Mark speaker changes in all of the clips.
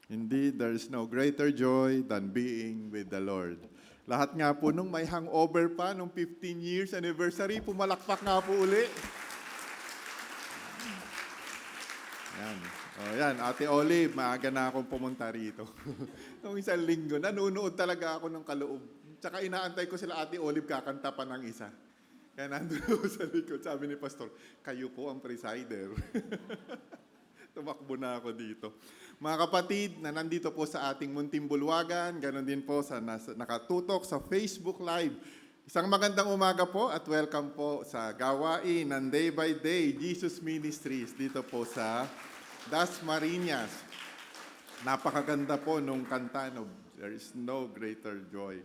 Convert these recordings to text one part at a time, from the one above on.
Speaker 1: Indeed, there is no greater joy than being with the Lord. Lahat nga po nung may hangover pa, nung 15 years anniversary, pumalakpak nga po uli. Yan. O yan, Ate Olive, maaga na akong pumunta rito. Nung isang linggo, nanunood talaga ako ng kaloob. Tsaka inaantay ko sila Ate Olive kakanta pa ng isa. Kaya nandun ako sa likod, sabi ni Pastor, kayo po ang presider. Tumakbo na ako dito. Mga kapatid na nandito po sa ating Munting Bulwagan, ganoon din po sa nakatutok sa Facebook Live. Isang magandang umaga po at welcome po sa gawain ng Day by Day Jesus Ministries dito po sa Dasmariñas. Napakaganda po nung kanta, no, there is no greater joy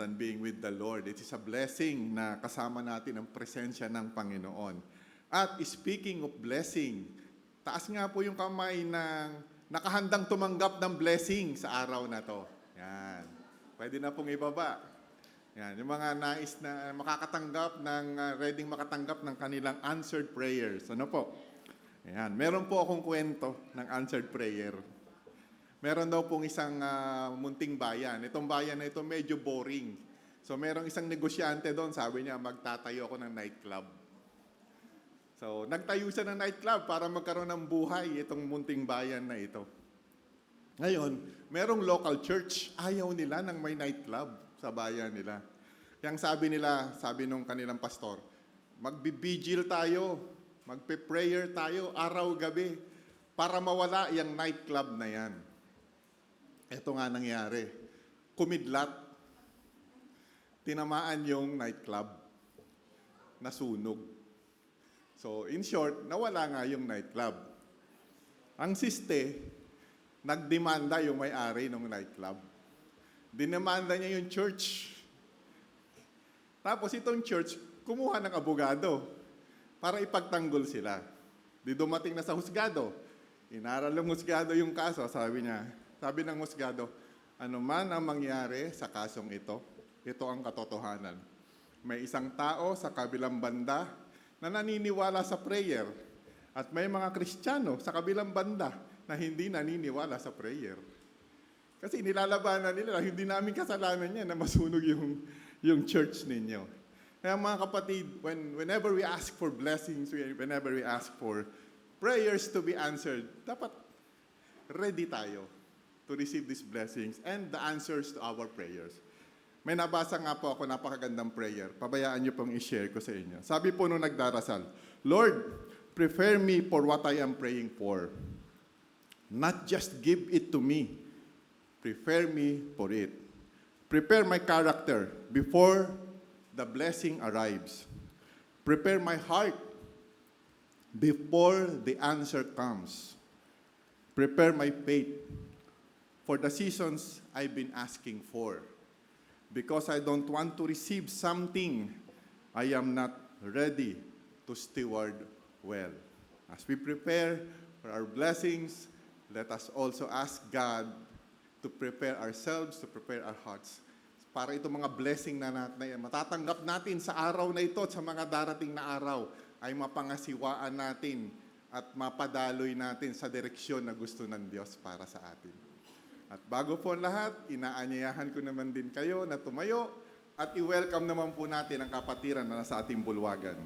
Speaker 1: than being with the Lord. It is a blessing na kasama natin ang presensya ng Panginoon. At speaking of blessing, taas nga po yung kamay ng nakahandang tumanggap ng blessing sa araw na to. Yan. Pwede na pong ibaba. Yan. Yung mga nais na makakatanggap ready makatanggap ng kanilang answered prayers. Ano po? Yan. Meron po akong kwento ng answered prayer. Meron daw pong isang munting bayan. Itong bayan na ito medyo boring. So merong isang negosyante doon, sabi niya, magtatayo ako ng nightclub. So, nagtayo siya ng nightclub para magkaroon ng buhay itong munting bayan na ito. Ngayon, merong local church. Ayaw nila ng may nightclub sa bayan nila. Yang sabi nung kanilang pastor, magbibigil tayo, magpe-prayer tayo araw-gabi para mawala yung nightclub na yan. Ito nga nangyari. Kumidlat. Tinamaan yung nightclub. Nasunog. So, in short, nawala nga yung nightclub. Ang siste, nagdemanda yung may-ari ng nightclub. Dinemanda niya yung church. Tapos itong church, kumuha ng abogado para ipagtanggol sila. Di dumating na sa husgado. Inaral ng husgado yung kaso, sabi ng husgado, ano man ang mangyari sa kasong ito ang katotohanan. May isang tao sa kabilang banda na naniniwala sa prayer at may mga Kristiyano sa kabilang banda na hindi naniniwala sa prayer. Kasi nilalabanan nila, hindi namin kasalanan yan na masunog yung church ninyo. Kaya mga kapatid, whenever we ask for blessings, whenever we ask for prayers to be answered, dapat ready tayo to receive these blessings and the answers to our prayers. May nabasa nga po ako, napakagandang prayer. Pabayaan niyo pong i-share ko sa inyo. Sabi po nung nagdarasal, Lord, prepare me for what I am praying for. Not just give it to me. Prepare me for it. Prepare my character before the blessing arrives. Prepare my heart before the answer comes. Prepare my faith for the seasons I've been asking for. Because I don't want to receive something I am not ready to steward well. As we prepare for our blessings, let us also ask God to prepare ourselves, to prepare our hearts. Para itong mga blessing na matatanggap natin sa araw na ito at sa mga darating na araw ay mapangasiwaan natin at mapadaloy natin sa direksyon na gusto ng Diyos para sa atin. At bago po ang lahat, inaanyayahan ko naman din kayo na tumayo at i-welcome naman po natin ang kapatiran na nasa ating bulwagan.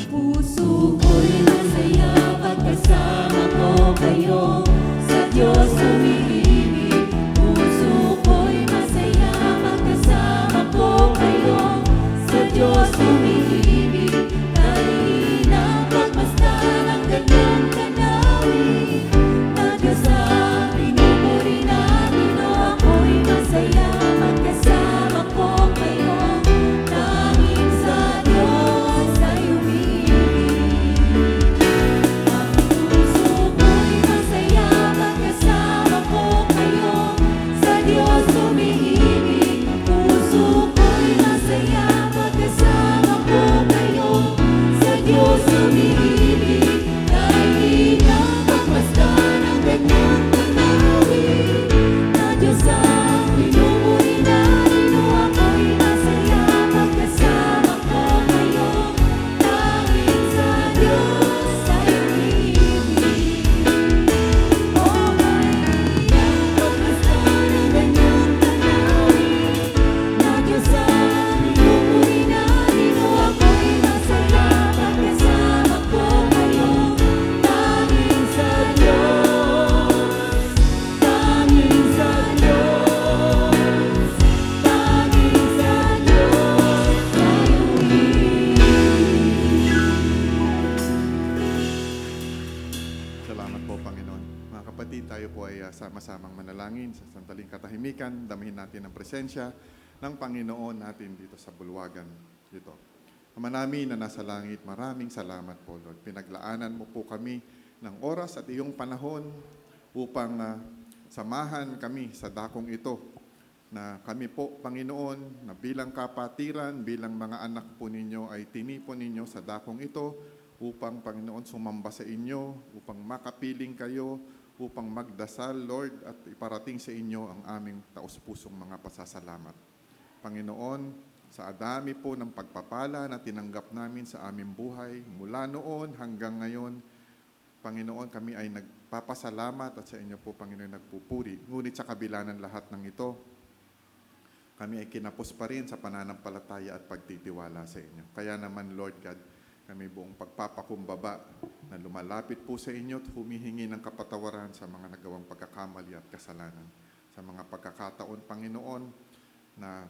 Speaker 2: Puso ko'y masaya pagkasama ko kayo, sa Diyos umiibig. Puso ko'y masaya pagkasama ko kayo, sa Diyos umiibig. Kalinang pagmasdan ang kanyang tanawin, na Diyos ang pinupuri natin. O ako'y masaya pagkasama ko kayo, tanging sa Diyos ay umiibig. Ang puso ko'y masaya pagkasama ko kayo, sa Diyos umiibig. Puso ko'y masaya pagkasama ko kayo, sa Diyos umiibig. Kahit ang pagmasdan ang kanyang tanawin, na Diyos ang pinupuri natin. O ako'y masaya pagkasama ko kayo, tanging sa Diyos ay umiibig. O kahit ang pagmasdan ang kanyang tanawin, na Diyos ang pinupuri natin. O ako'y masaya pagkasama ko kayo, tanging sa Diyos, tanging sa Diyos, tanging sa Diyos ay umiibig.
Speaker 1: Salamat po, Panginoon. Mga kapatid, tayo po ay sama-samang manalangin sa sandaling katahimikan. Damahin natin ang presensya ng Panginoon natin dito sa bulwagan dito. Ama namin na nasa langit, maraming salamat po, Lord. Pinaglaanan mo po kami ng oras at iyong panahon upang samahan kami sa dakong ito na kami po, Panginoon, na bilang kapatiran, bilang mga anak po ninyo ay tinipon ninyo sa dakong ito upang, Panginoon, sumamba sa inyo, upang makapiling kayo, upang magdasal, Lord, at iparating sa inyo ang aming taus-pusong mga pasasalamat. Panginoon, sa dami po ng pagpapala na tinanggap namin sa aming buhay, mula noon hanggang ngayon, Panginoon, kami ay nagpapasalamat at sa inyo po, Panginoon, nagpupuri. Ngunit sa kabila ng lahat ng ito, kami ay kinapos pa rin sa pananampalataya at pagtitiwala sa inyo. Kaya naman, Lord God, kami buong pagpapakumbaba na lumalapit po sa inyo at humihingi ng kapatawaran sa mga nagawang pagkakamali at kasalanan. Sa mga pagkakataon, Panginoon, na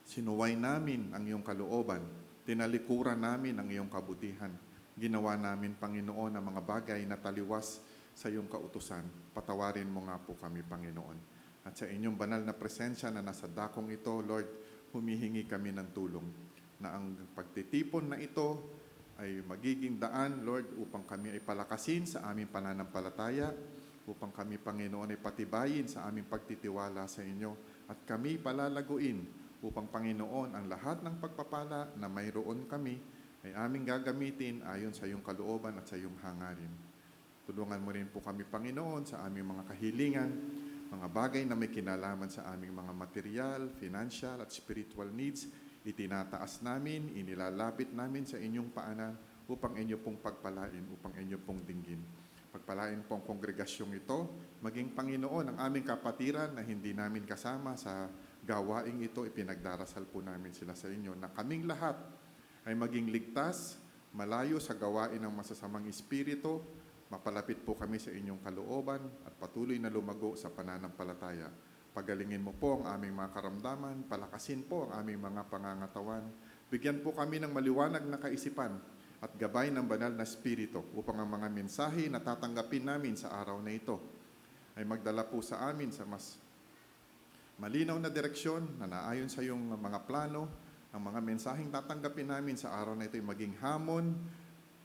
Speaker 1: sinuway namin ang iyong kalooban, tinalikuran namin ang iyong kabutihan, ginawa namin, Panginoon, ang mga bagay na taliwas sa iyong kautusan. Patawarin mo nga po kami, Panginoon. At sa inyong banal na presensya na nasa dakong ito, Lord, humihingi kami ng tulong na ang pagtitipon na ito ay magiging daan, Lord, upang kami ay palakasin sa aming pananampalataya, upang kami, Panginoon, ay patibayin sa aming pagtitiwala sa inyo, at kami palalaguin upang, Panginoon, ang lahat ng pagpapala na mayroon kami ay aming gagamitin ayon sa iyong kalooban at sa iyong hangarin. Tulungan mo rin po kami, Panginoon, sa aming mga kahilingan, mga bagay na may kinalaman sa aming mga material, financial at spiritual needs. Itinataas namin, inilalapit namin sa inyong paanan upang inyo pong pagpalain, upang inyo pong dinggin. Pagpalain po ang kongregasyong ito, maging Panginoon ang aming kapatiran na hindi namin kasama sa gawaing ito, ipinagdarasal po namin sila sa inyo na kaming lahat ay maging ligtas, malayo sa gawain ng masasamang espiritu, mapalapit po kami sa inyong kalooban at patuloy na lumago sa pananampalataya. Pagalingin mo po ang aming mga karamdaman, palakasin po ang aming mga pangangatawan, bigyan po kami ng maliwanag na kaisipan at gabay ng banal na espiritu upang ang mga mensahe na tatanggapin namin sa araw na ito ay magdala po sa amin sa mas malinaw na direksyon na naayon sa iyong mga plano. Ang mga mensaheng tatanggapin namin sa araw na ito ay maging hamon,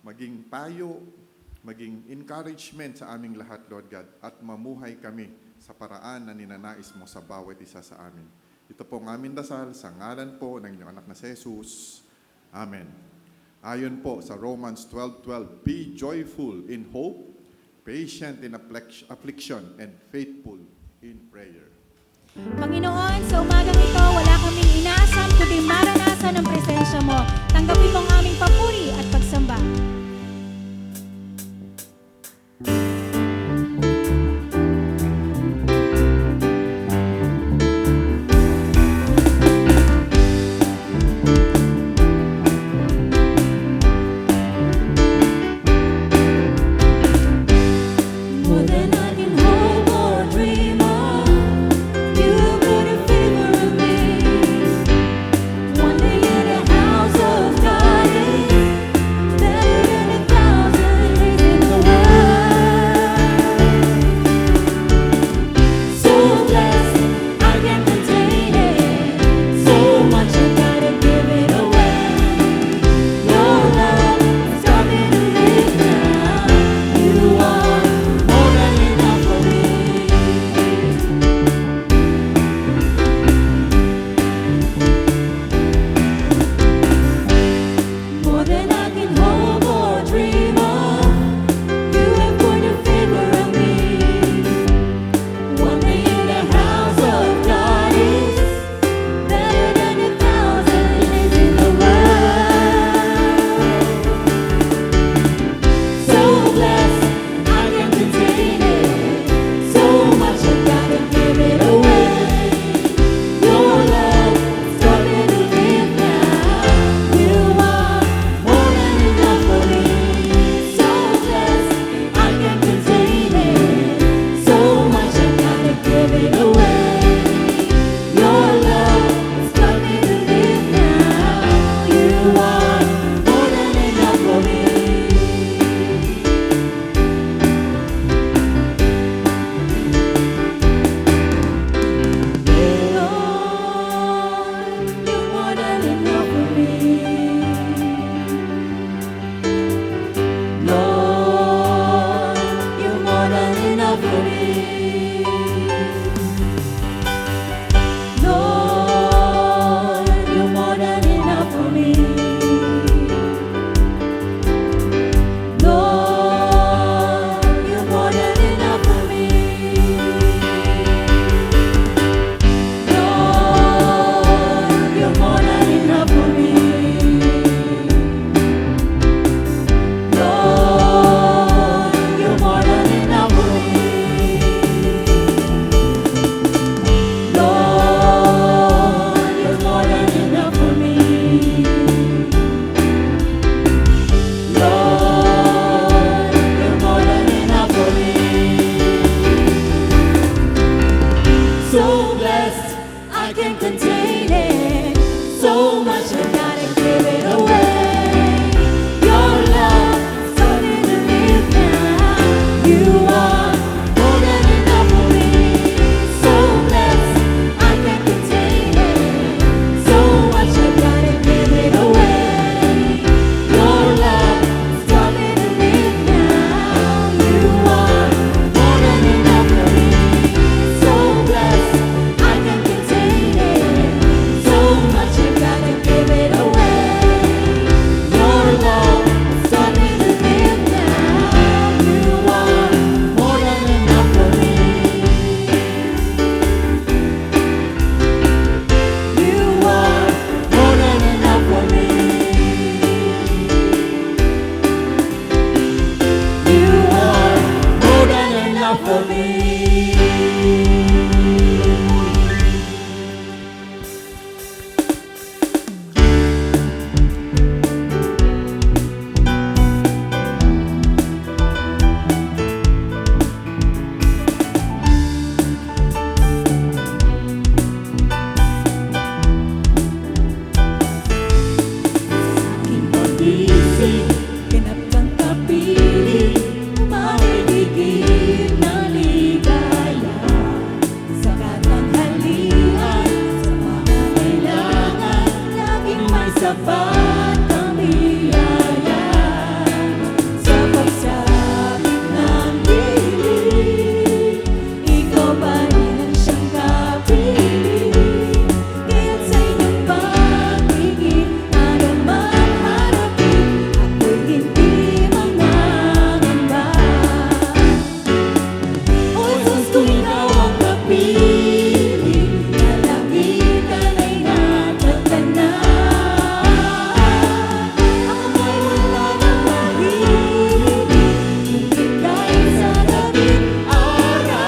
Speaker 1: maging payo, maging encouragement sa aming lahat, Lord God, at mamuhay kami sa paraan na ninanais mo sa bawat isa sa amin. Ito po ang aming dasal sa ngalan po ng inyong anak na si Jesus. Amen. Ayon po sa Romans 12:12, be joyful in hope, patient in affliction, and faithful in prayer.
Speaker 2: Panginoon, sa umagang ito, wala kaming inaasam kundi maranasan ang presensya mo. Tanggapin mo ang aming papuri at pagsamba. More than I can hope or dream of, you've been in favor of me. One day in the house of God is better
Speaker 3: Aking pag-isip, ganap kang kapiling, umahigigit na ligaya. Sa katanghalian, sa mga kailangan, laging may sapat kang biyaya. Sa pagsapit ng dilim, ikaw pa rin ang siyang kapiling. Kaya't sa iyong pag-ibig, ano man harapin, ako'y hindi mangangamba. O Diyos, kung ikaw ang napili, nalagitan ay natatanaw. Ako ay wala nang mahihigit, kung ika'y sa gabing araw.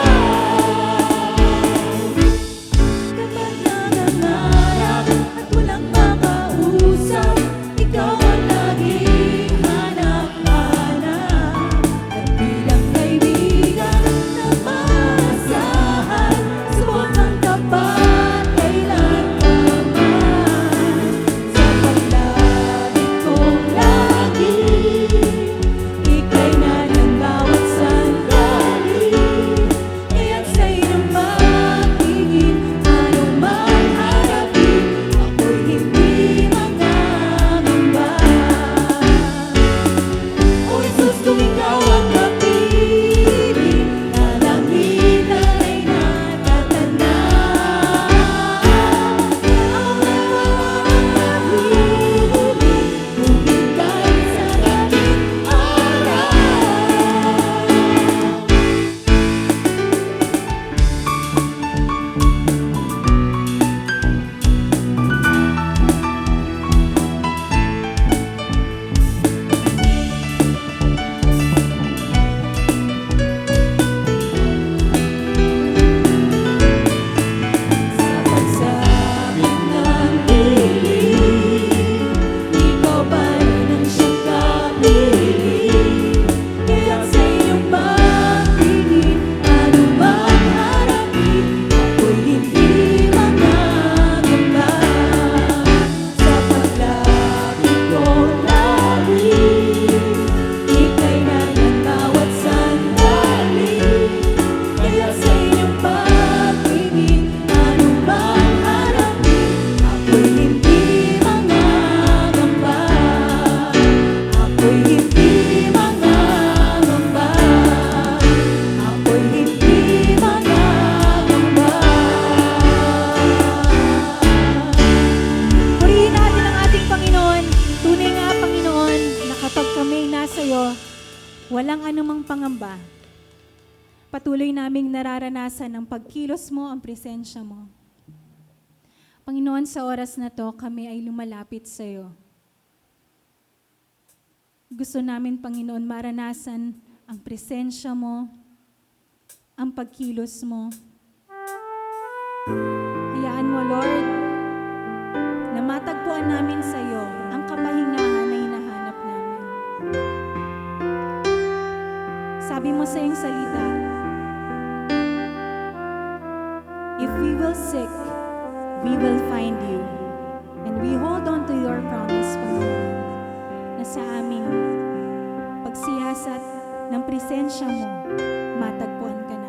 Speaker 3: Kapag nangangarap at walang makausap, ikaw ang laging hanap-hanap. At bilang kaibigan na maasahan, subok ang tapat kailan pa man. Sa paglapit kong lagi, ika'y nandyan bawat sandali. Kaya't sa iyong pag-ibig, ano man harapin, ako'y hindi mangangamba. O Jesus, kung ikaw ang napili, nalangitan ay natatanaw. Ako ay wala nang mahihigit, kung ika'y sa gabing araw. Sa pagsapit ng dilim, ikaw pa rin ang siyang kapiling. Kaya't sa iyong pag-ibig, ano man harapin, ako'y hindi mangangamba. Sa paglapit ko lagi, ika'y nandyan bawat sandali. Kaya sa iyong pag-ibig, ano man harapin, ako'y hindi mangangamba. Ako'y hindi mangangamba. Ako'y hindi mangangamba.
Speaker 2: Purihin natin ang ating Panginoon. Tunay nga, Panginoon, na kapag kami nasa iyo, walang anumang pangamba. Patuloy naming nararanasan ang pagkilos mo, ang presensya mo. Panginoon, sa oras na to, kami ay lumalapit sa iyo. Gusto namin, Panginoon, maranasan ang presensya mo, ang pagkilos mo. Hayaan mo, Lord, na matagpuan namin sa iyo ang kapahingahan na hinahanap namin. Sabi mo sa iyong salita, if we will seek, we will find you. And we hold on to your promise, Panginoon, na sa aming pagsiyasat ng presensya mo, matagpuan ka namin.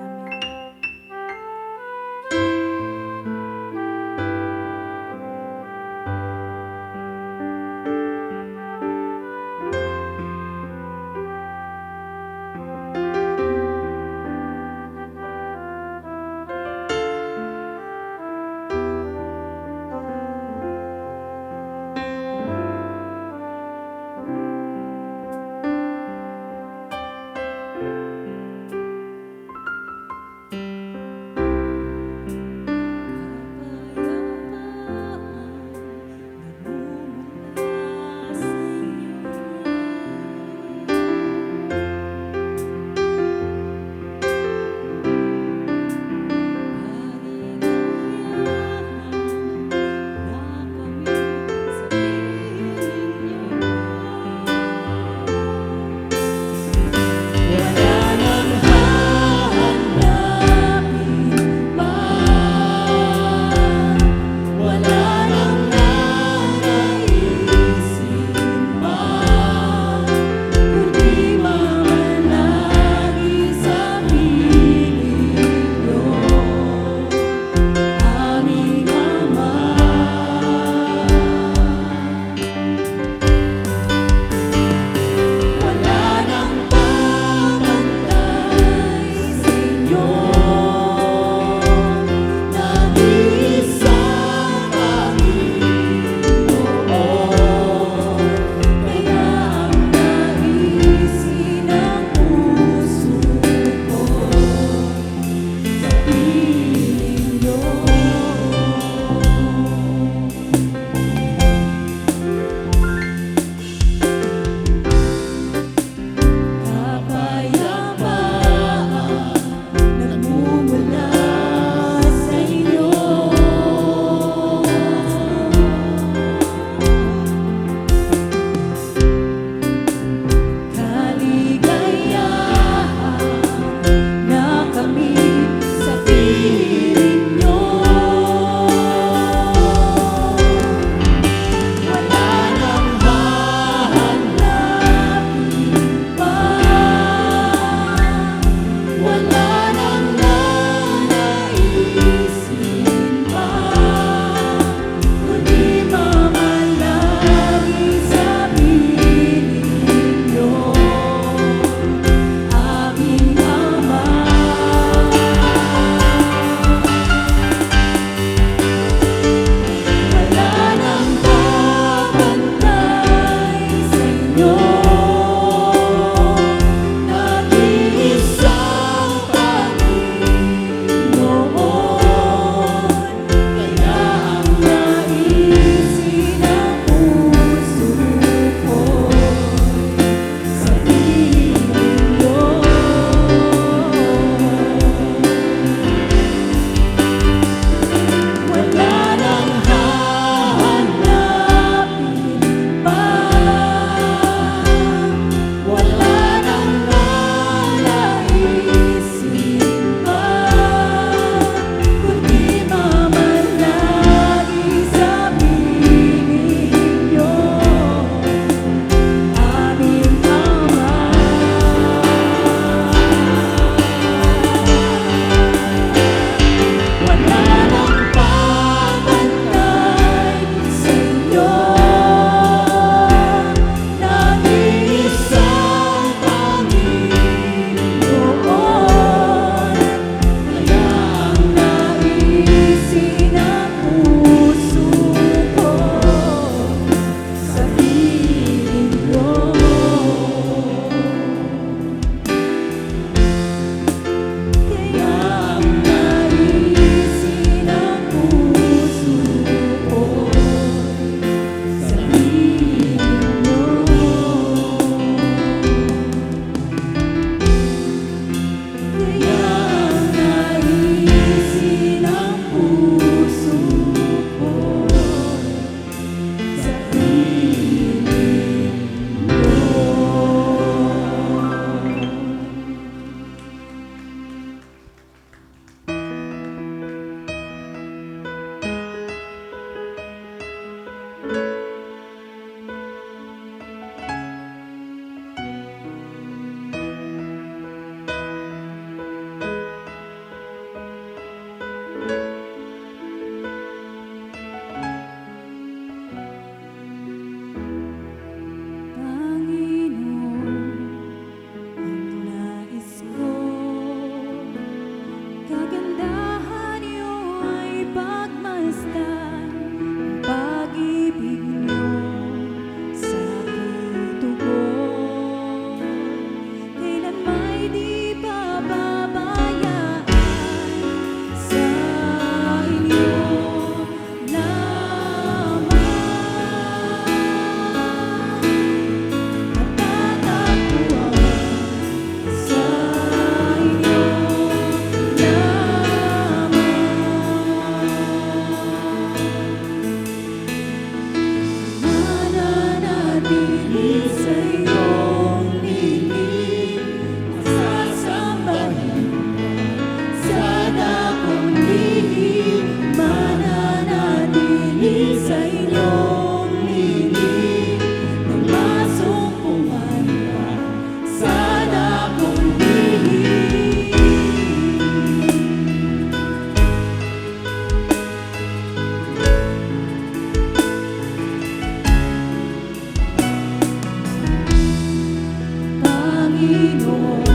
Speaker 3: Panginoon.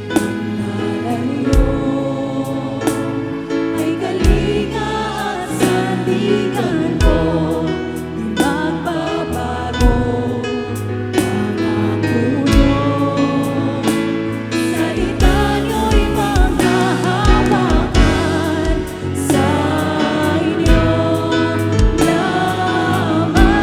Speaker 3: Ang lalayo ay kalinga at sandigan ko, di magbabago ang tulong. Salita niyo'y maghahawakan sa inyo lamang.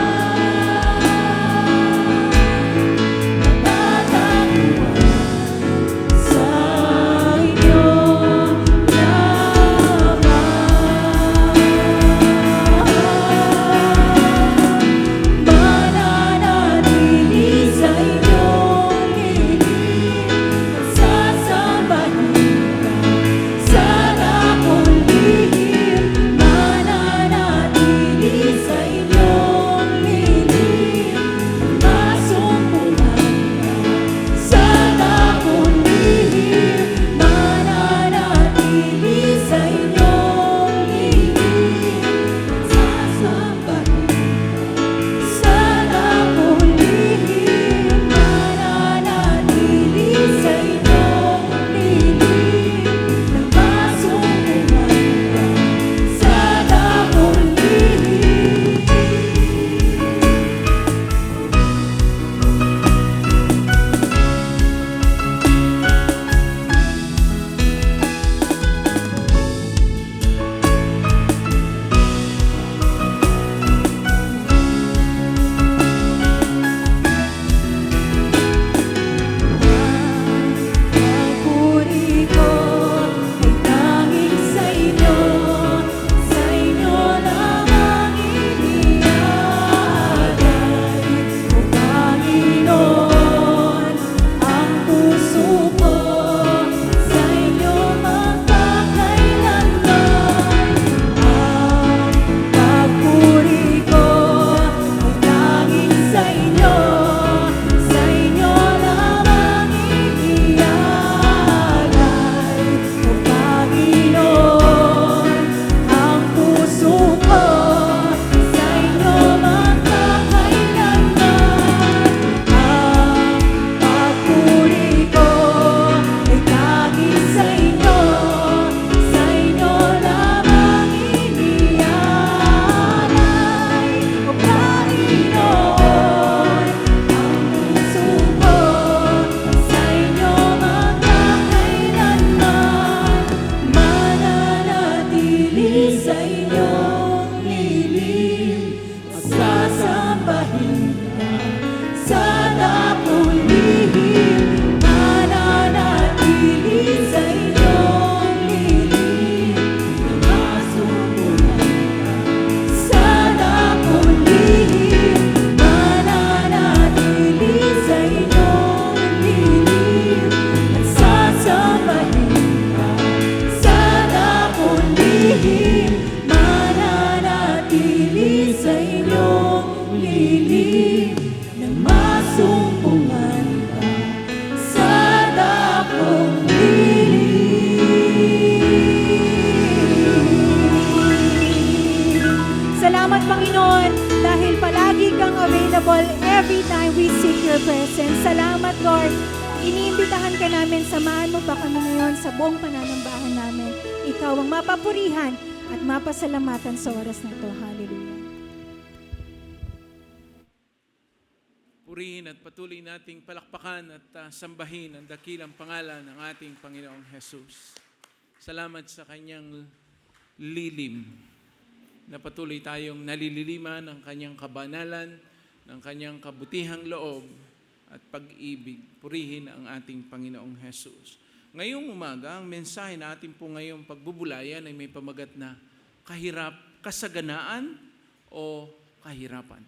Speaker 2: every time we seek your presence. Salamat, Lord. Iniimbitahan ka namin, samahan mo pa kami ngayon sa buong pananambahan namin. Ikaw ang mapapurihan at mapasalamatan sa oras na ito. Hallelujah.
Speaker 4: Purihin at patuloy nating palakpakan at sambahin ang dakilang pangalan ng ating Panginoong Jesus. Salamat sa kanyang lilim na patuloy tayong nalililiman ng kanyang kabanalan, ng kanyang kabutihang loob at pag-ibig. Purihin ang ating Panginoong Jesus. Ngayong umaga, ang mensahe natin po ngayong pagbubulayan ay may pamagat na kasaganaan o kahirapan.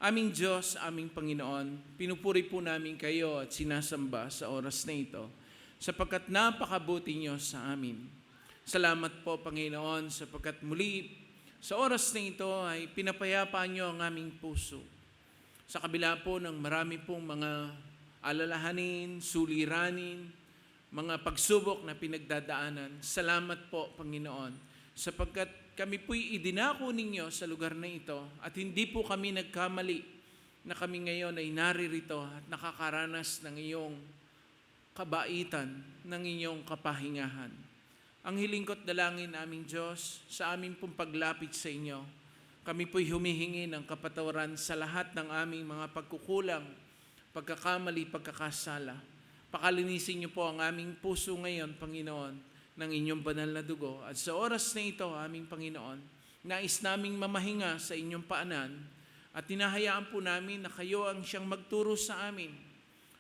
Speaker 4: Aming Diyos, aming Panginoon, pinupuri po namin kayo at sinasamba sa oras na ito sapagkat napakabuti niyo sa amin. Salamat po, Panginoon, sapagkat muli sa oras na ito ay pinapayapa niyo ang aming puso. Sa kabila po ng marami pong mga alalahanin, suliranin, mga pagsubok na pinagdadaanan, salamat po, Panginoon, sapagkat kami po'y idinako ninyo sa lugar na ito at hindi po kami nagkamali na kami ngayon ay naririto at nakakaranas ng iyong kabaitan, ng inyong kapahingahan. Ang hiling ko't dalangin aming Diyos, sa aming pong paglapit sa inyo, kami po'y humihingi ng kapatawaran sa lahat ng aming mga pagkukulang, pagkakamali, pagkakasala. Pakalinisin niyo po ang aming puso ngayon, Panginoon, ng inyong banal na dugo. At sa oras na ito, aming Panginoon, nais naming mamahinga sa inyong paanan at tinahayaan po namin na kayo ang siyang magturo sa amin.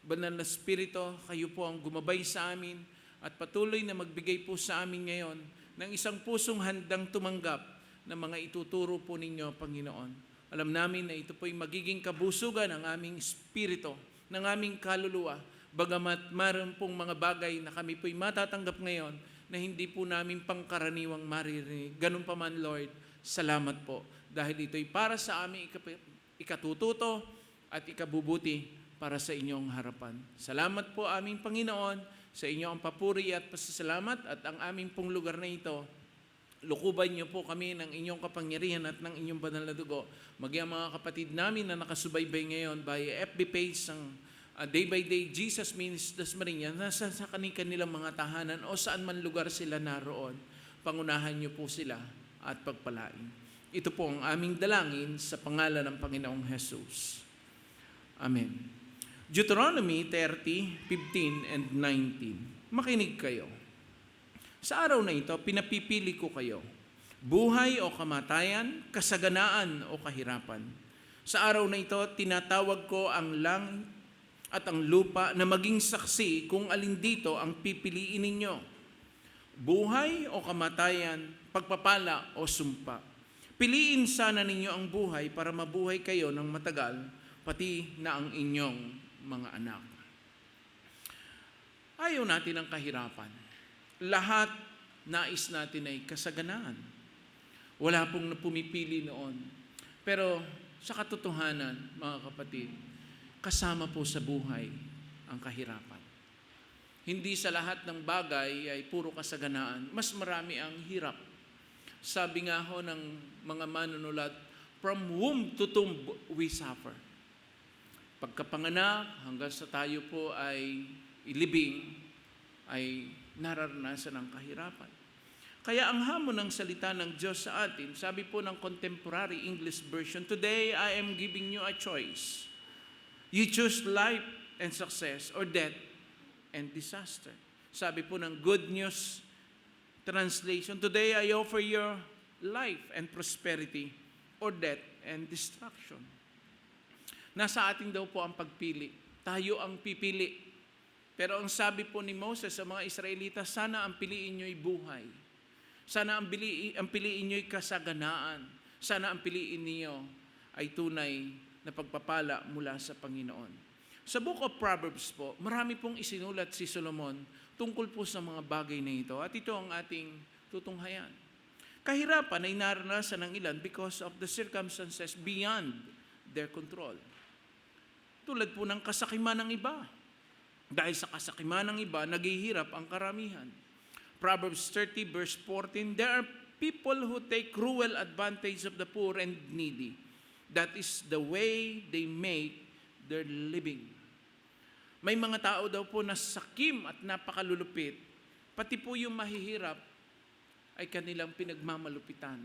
Speaker 4: Banal na Espiritu, kayo po ang gumabay sa amin at patuloy na magbigay po sa amin ngayon ng isang pusong handang tumanggap ng mga ituturo po ninyo, Panginoon. Alam namin na ito po'y magiging kabusugan ng aming espiritu, ng aming kaluluwa, bagamat maroon pong mga bagay na kami po'y matatanggap ngayon na hindi po namin pangkaraniwang maririnig. Ganun pa man, Lord, salamat po. Dahil ito'y para sa aming ikatututo at ikabubuti para sa inyong harapan. Salamat po aming Panginoon, sa inyo ang papuri at pasasalamat at ang aming pong lugar na ito. Lukuban niyo po kami ng inyong kapangyarihan at ng inyong banal na dugo. Maging mga kapatid namin na nakasubaybay ngayon via FB page ng Day by Day Jesus Means Dasmariñas, nasa sa kanilang mga tahanan o saan man lugar sila naroon. Pangunahan niyo po sila at pagpalain. Ito po ang aming dalangin sa pangalan ng Panginoong Jesus. Amen. Deuteronomy 30:15 and 19. Makinig kayo. Sa araw na ito, pinapipili ko kayo. Buhay o kamatayan, kasaganaan o kahirapan. Sa araw na ito, tinatawag ko ang langit at ang lupa na maging saksi kung alin dito ang pipiliin ninyo. Buhay o kamatayan, pagpapala o sumpa. Piliin sana ninyo ang buhay para mabuhay kayo ng matagal, pati na ang inyong mga anak. Ayaw natin ang kahirapan. Lahat nais natin ay kasaganaan. Wala pong pumipili noon. Pero sa katotohanan, mga kapatid, kasama po sa buhay ang kahirapan. Hindi sa lahat ng bagay ay puro kasaganaan. Mas marami ang hirap. Sabi nga ho ng mga manunulat, from womb to tomb we suffer. Pagkapanganak hanggang sa tayo po ay ilibing, ay nararanasan ng kahirapan. Kaya ang hamon ng salita ng Diyos sa atin, sabi po ng Contemporary English Version, "Today I am giving you a choice. You choose life and success or death and disaster." Sabi po ng Good News Translation, "Today I offer you life and prosperity or death and destruction." Nasa atin daw po ang pagpili. Tayo ang pipili. Pero ang sabi po ni Moses sa mga Israelita, sana ang piliin nyo'y buhay. Sana ang piliin nyo'y kasaganaan. Sana ang piliin niyo ay tunay na pagpapala mula sa Panginoon. Sa Book of Proverbs po, marami pong isinulat si Solomon tungkol po sa mga bagay na ito. At ito ang ating tutunghayan. Kahirapan ay naranasan ng ilan because of the circumstances beyond their control. Tulad po ng kasakiman ng iba. Dahil sa kasakiman ng iba, naghihirap ang karamihan. Proverbs 30 verse 14, "There are people who take cruel advantage of the poor and needy. That is the way they make their living." May mga tao daw po na sakim at napakalulupit, pati po yung mahihirap ay kanilang pinagmamalupitan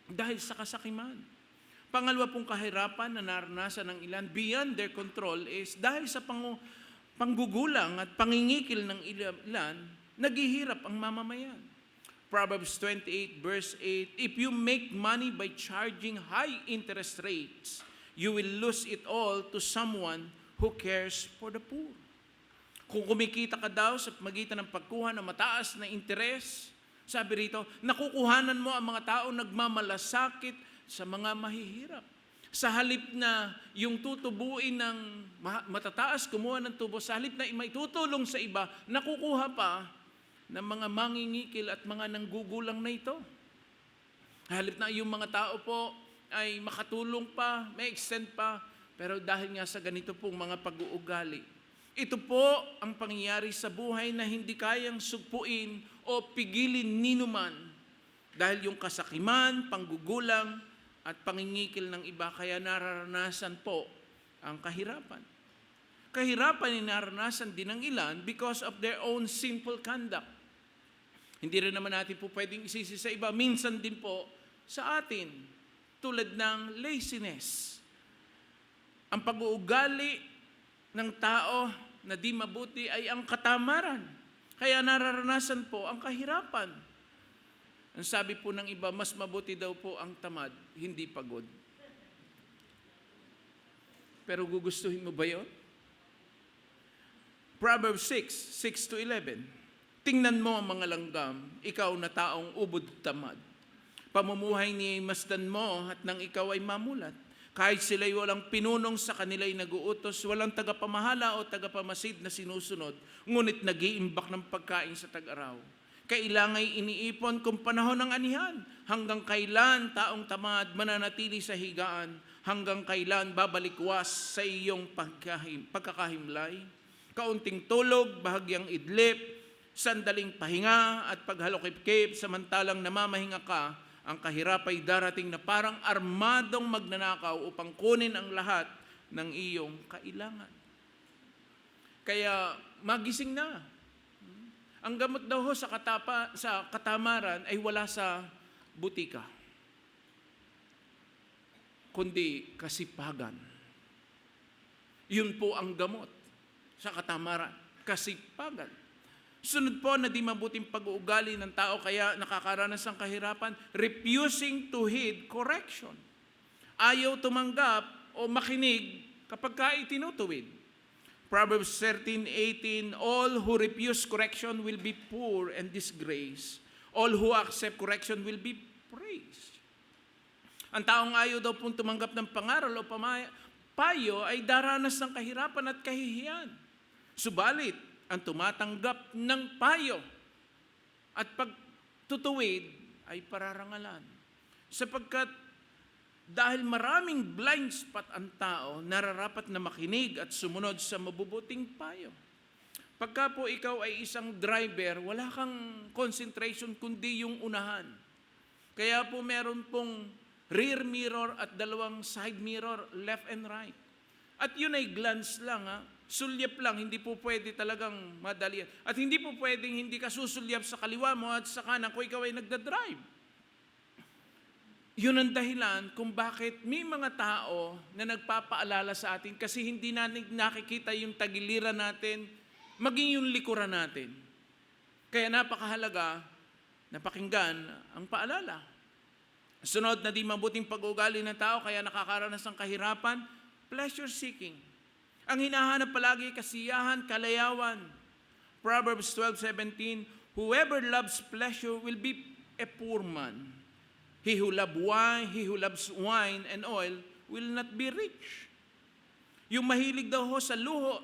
Speaker 4: dahil sa kasakiman. Pangalawa pong kahirapan na naranasan ng ilan beyond their control is dahil sa panggugulang at pangingikil ng ilan, naghihirap ang mamamayan. Proverbs 28 verse 8, "If you make money by charging high interest rates, you will lose it all to someone who cares for the poor." Kung kumikita ka daw sa magitan ng pagkuha ng mataas na interes, sabi rito, nakukuhanan mo ang mga tao nagmamalasakit sa mga mahihirap. Sa halip na yung tutubuin ng matataas, kumuha ng tubo, sa halip na maitutulong sa iba, nakukuha pa ng mga mangingikil at mga nanggugulang na ito. Halip na yung mga tao po ay makatulong pa, may extend pa, pero dahil nga sa ganito pong mga pag-uugali, ito po ang pangyayari sa buhay na hindi kayang sugpuin o pigilin ninuman dahil yung kasakiman, panggugulang, at pangingikil ng iba, kaya nararanasan po ang kahirapan. Kahirapan ay naranasan din ng ilan because of their own sinful conduct. Hindi rin naman natin po pwedeng isisi sa iba. Minsan din po sa atin, tulad ng laziness. Ang pag-uugali ng tao na di mabuti ay ang katamaran. Kaya nararanasan po ang kahirapan. Ang sabi po ng iba, mas mabuti daw po ang tamad, hindi pagod. Pero gugustuhin mo ba yun? Proverbs 6:6-11. Tingnan mo ang mga langgam, ikaw na taong ubod tamad. Pamumuhay ni masdan mo at nang ikaw ay mamulat. Kahit sila'y walang pinunong sa kanila'y naguutos, walang tagapamahala o tagapamasid na sinusunod, ngunit nag-iimbak ng pagkain sa tag-araw. Kailangay iniipon kung panahon ng anihan. Hanggang kailan taong tamad mananatili sa higaan? Hanggang kailan babalikwas sa iyong pagkakahimlay? Kaunting tulog, bahagyang idlip, sandaling pahinga at paghalokip-kip, samantalang namamahinga ka, ang kahirap ay darating na parang armadong magnanakaw upang kunin ang lahat ng iyong kailangan. Kaya magising na. Ang gamot daw ho sa katamaran ay wala sa butika, kundi kasipagan. Yun po ang gamot sa katamaran, kasipagan. Sunod po na di mabuting pag-uugali ng tao kaya nakakaranas ng kahirapan, refusing to heed correction. Ayaw tumanggap o makinig kapag ka itinutuwid. Proverbs 13:18, all who refuse correction will be poor and disgraced. All who accept correction will be praised. Ang taong ayaw daw pong tumanggap ng pangaral o payo ay daranas ng kahirapan at kahihiyan. Subalit, ang tumatanggap ng payo at pagtutuwid ay pararangalan. Sapagkat dahil maraming blind spot ang tao, nararapat na makinig at sumunod sa mabubuting payo. Pagka po ikaw ay isang driver, wala kang concentration kundi yung unahan. Kaya po meron pong rear mirror at dalawang side mirror, left and right. At yun ay glance lang, sulyap lang, hindi po pwede talagang madali. At hindi po pwedeng hindi ka susulyap sa kaliwa mo at sa kanan kung ikaw ay nagdadrive. Yun ang dahilan kung bakit may mga tao na nagpapaalala sa atin kasi hindi natin nakikita yung tagiliran natin, maging yung likuran natin. Kaya napakahalaga na pakinggan ang paalala. Sunod na di mabuting pag-uugali ng tao kaya nakakaranas ng kahirapan, pleasure seeking. Ang hinahanap palagi kasiyahan, kalayawan. Proverbs 12:17, whoever loves pleasure will be a poor man. He who loves wine and oil will not be rich. Yung mahilig daw ho sa luho,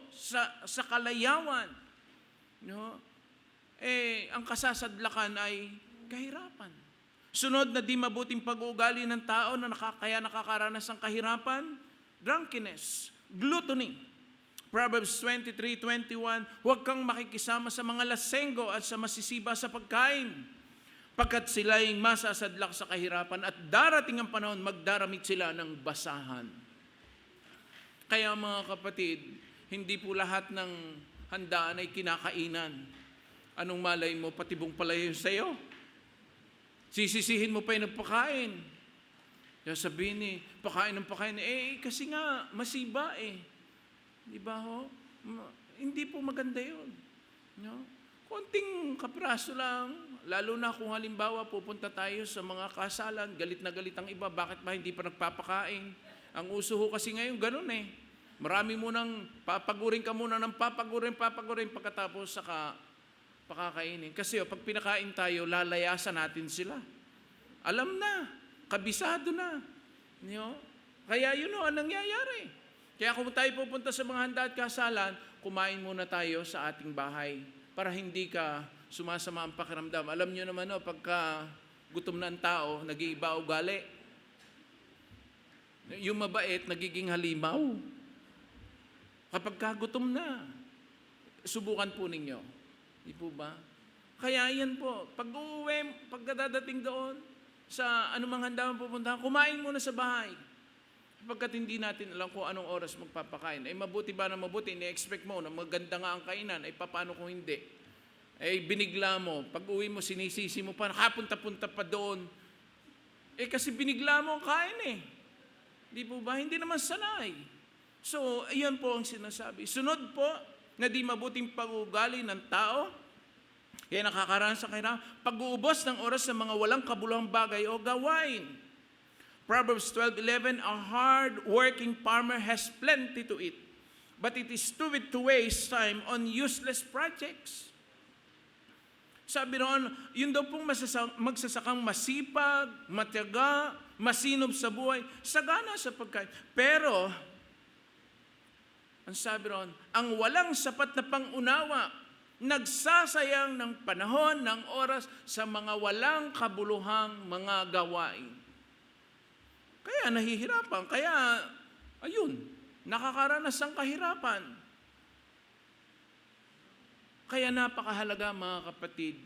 Speaker 4: sa kalayawan, no? Ang kasasadlakan ay kahirapan. Sunod na di mabuting pag-uugali ng tao na kaya nakakaranas ng kahirapan, drunkenness, gluttony. Proverbs 23:21, huwag kang makikisama sa mga lasenggo at sa masisiba sa pagkain, pagkat sila'y masasadlak sa kahirapan at darating ang panahon magdaramit sila ng basahan. Kaya mga kapatid, hindi po lahat ng handaan ay kinakainan. Anong malay mo, patibong pala yun sa'yo? Sisisihin mo pa yung nagpakain. Kaya sabihin pakain ng pakain, kasi nga, masiba Di ba ho? Hindi po maganda yun. No? Konting kapraso lang, lalo na kung halimbawa pupunta tayo sa mga kasalan, galit na galit ang iba, bakit ba hindi pa nagpapakain? Ang uso ho kasi ngayon, ganun Marami mo nang papagurin ka muna ng papagurin, pagkatapos saka pakakainin. Kasi pag pinakain tayo, lalayasan natin sila. Alam na, kabisado na. Kaya yun ang nangyayari. Kaya kung tayo pupunta sa mga handa at kasalan, kumain muna tayo sa ating bahay para hindi ka sumasama ang pakiramdam. Alam nyo naman, pagka gutom na ang tao, nag-iiba ugali. Yung mabait, nagiging halimaw. Kapag kagutom na, subukan po ninyo. Di po ba? Kaya yan po, pagkadadating doon, sa anumang handa mo pupunta, kumain muna sa bahay. Pagkat hindi natin alam kung anong oras magpapakain, ay mabuti ba na mabuti, ini-expect mo na maganda nga ang kainan, ay paano kung hindi? Ay binigla mo, pag uwi mo, sinisisi mo pa, nakapunta-punta pa doon. Kasi binigla mo ang kain eh. Di po ba? Hindi naman sanay. So, ayan po ang sinasabi. Sunod po, na di mabuting pag-uugali ng tao, kaya nakakaranas sa kahirapan, pag-uubos ng oras sa mga walang kabuluhang bagay o gawain. Proverbs 12:11, a hard-working farmer has plenty to eat, but it is stupid to waste time on useless projects. Sabi roon, yun daw pong magsasakang masipag, matiyaga, masinob sa buhay, sagana sa pagkain. Pero, ang sabi roon, ang walang sapat na pangunawa, nagsasayang ng panahon, ng oras sa mga walang kabuluhang mga gawain. Kaya nahihirapan. Kaya, ayun, nakakaranas ng kahirapan. Kaya napakahalaga mga kapatid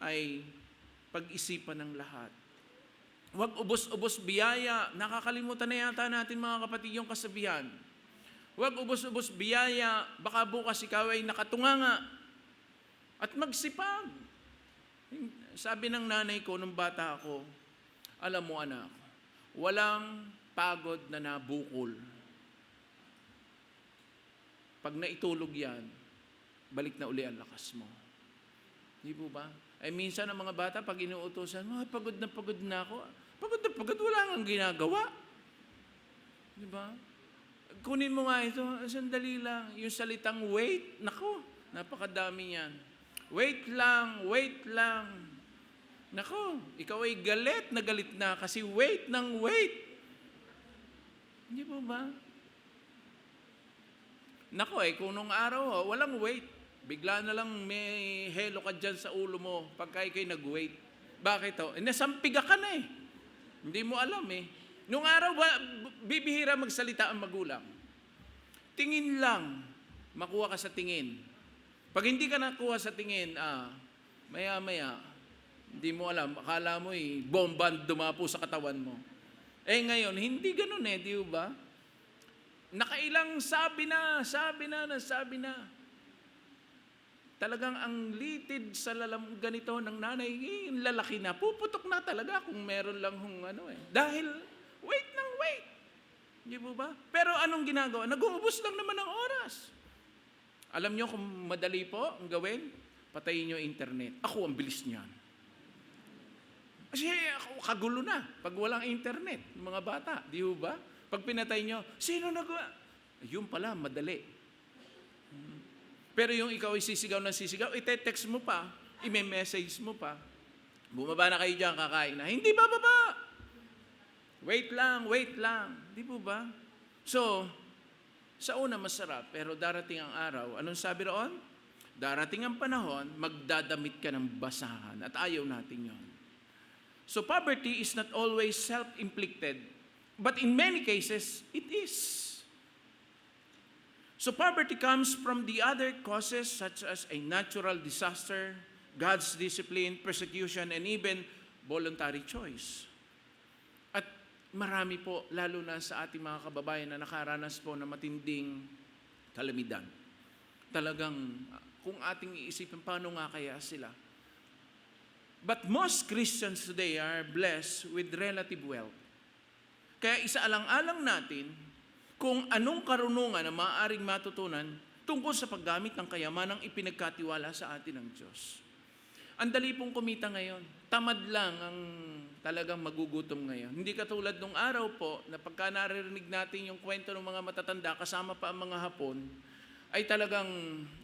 Speaker 4: ay pag-isipan ng lahat. Huwag ubos-ubos biyaya. Nakakalimutan na yata natin mga kapatid yung kasabihan. Huwag ubos-ubos biyaya. Baka bukas ikaw ay nakatunganga. At magsipag. Sabi ng nanay ko nung bata ako, alam mo anak, walang pagod na nabukol. Pag naitulog yan, balik na uli ang lakas mo. Di po ba? Ay minsan ang mga bata, pag inuutosan, pagod na ako. Pagod, wala kang ginagawa. Di ba? Kunin mo nga ito, sandali lang. Yung salitang wait, nako, napakadami yan. Wait lang. Nako, ikaw ay galit na kasi wait ng wait. Hindi po ba? Nako kung nung araw, walang wait. Bigla na lang may helo ka dyan sa ulo mo pagka ikay nag-wait. Bakit? Nasampiga ka na eh. Hindi mo alam eh. Nung araw, bibihira magsalita ang magulang. Tingin lang, makuha ka sa tingin. Pag hindi ka nakuha sa tingin, maya-maya, hindi mo alam, akala mo bomba dumapo sa katawan mo. Ngayon, hindi ganun di ba? Nakailang sabi na. Talagang ang litid sa ganito ng nanay, lalaki na, puputok na talaga kung meron lang Dahil, wait. Hindi po ba? Pero anong ginagawa? Nag-uubos lang naman ng oras. Alam nyo kung madali po ang gawin? Patayin nyo internet. Ako, ang bilis niyan. Kasi kagulo na pag walang internet, mga bata, di ba? Pag pinatay nyo, sino nagawa? Yun pala, madali. Pero yung ikaw ay sisigaw, ite-text mo pa, i-message mo pa, bumaba na kayo dyan, kakain na. Hindi bababa! Wait lang. Di po ba? So, sa una masarap, pero darating ang araw, anong sabi roon? Darating ang panahon, magdadamit ka ng basahan. At ayaw natin yon. So poverty is not always self-inflicted, but in many cases, it is. So poverty comes from the other causes such as a natural disaster, God's discipline, persecution, and even voluntary choice. At marami po, lalo na sa ating mga kababayan na nakaranas po ng matinding kalamidad. Talagang, kung ating iisipin, paano nga kaya sila? But most Christians today are blessed with relative wealth. Kaya isaalang-alang natin kung anong karunungan na maaaring matutunan tungkol sa paggamit ng kayamanang ipinagkatiwala sa atin ng Diyos. Ang dali pong kumita ngayon. Tamad lang ang talagang magugutom ngayon. Hindi katulad nung araw po na pagka naririnig natin yung kwento ng mga matatanda kasama pa ang mga Hapon, ay talagang,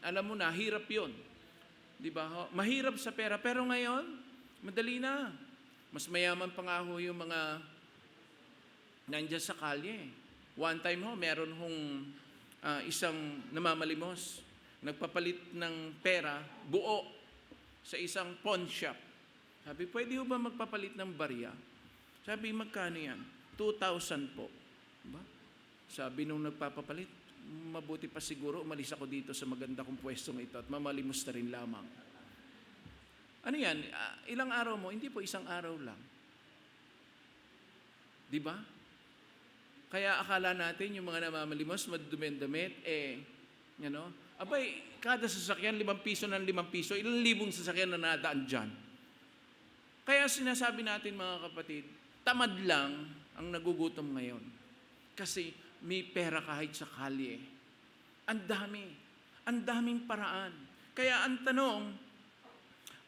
Speaker 4: alam mo na, hirap yun. Di ba? Mahirap sa pera. Pero ngayon, madali na. Mas mayaman pa nga ho yung mga nandyan sa kalye. One time meron isang namamalimos. Nagpapalit ng pera, buo, sa isang pawn shop. Sabi, pwede ho ba magpapalit ng barya? Sabi, magkano yan? 2,000 po. Diba? Sabi nung nagpapapalit, mabuti pa siguro, umalis ako dito sa maganda kong pwestong ito at mamalimos na rin lamang. Ano yan? Ilang araw mo? Hindi po, isang araw lang. Di ba? Kaya akala natin yung mga namamalimos, madudumi-damit, abay, kada sasakyan, 5 piso ng 5 piso, ilang libong sasakyan na nadaan dyan. Kaya sinasabi natin mga kapatid, tamad lang ang nagugutom ngayon. Kasi may pera kahit sa kalye. Ang daming paraan. Kaya ang tanong,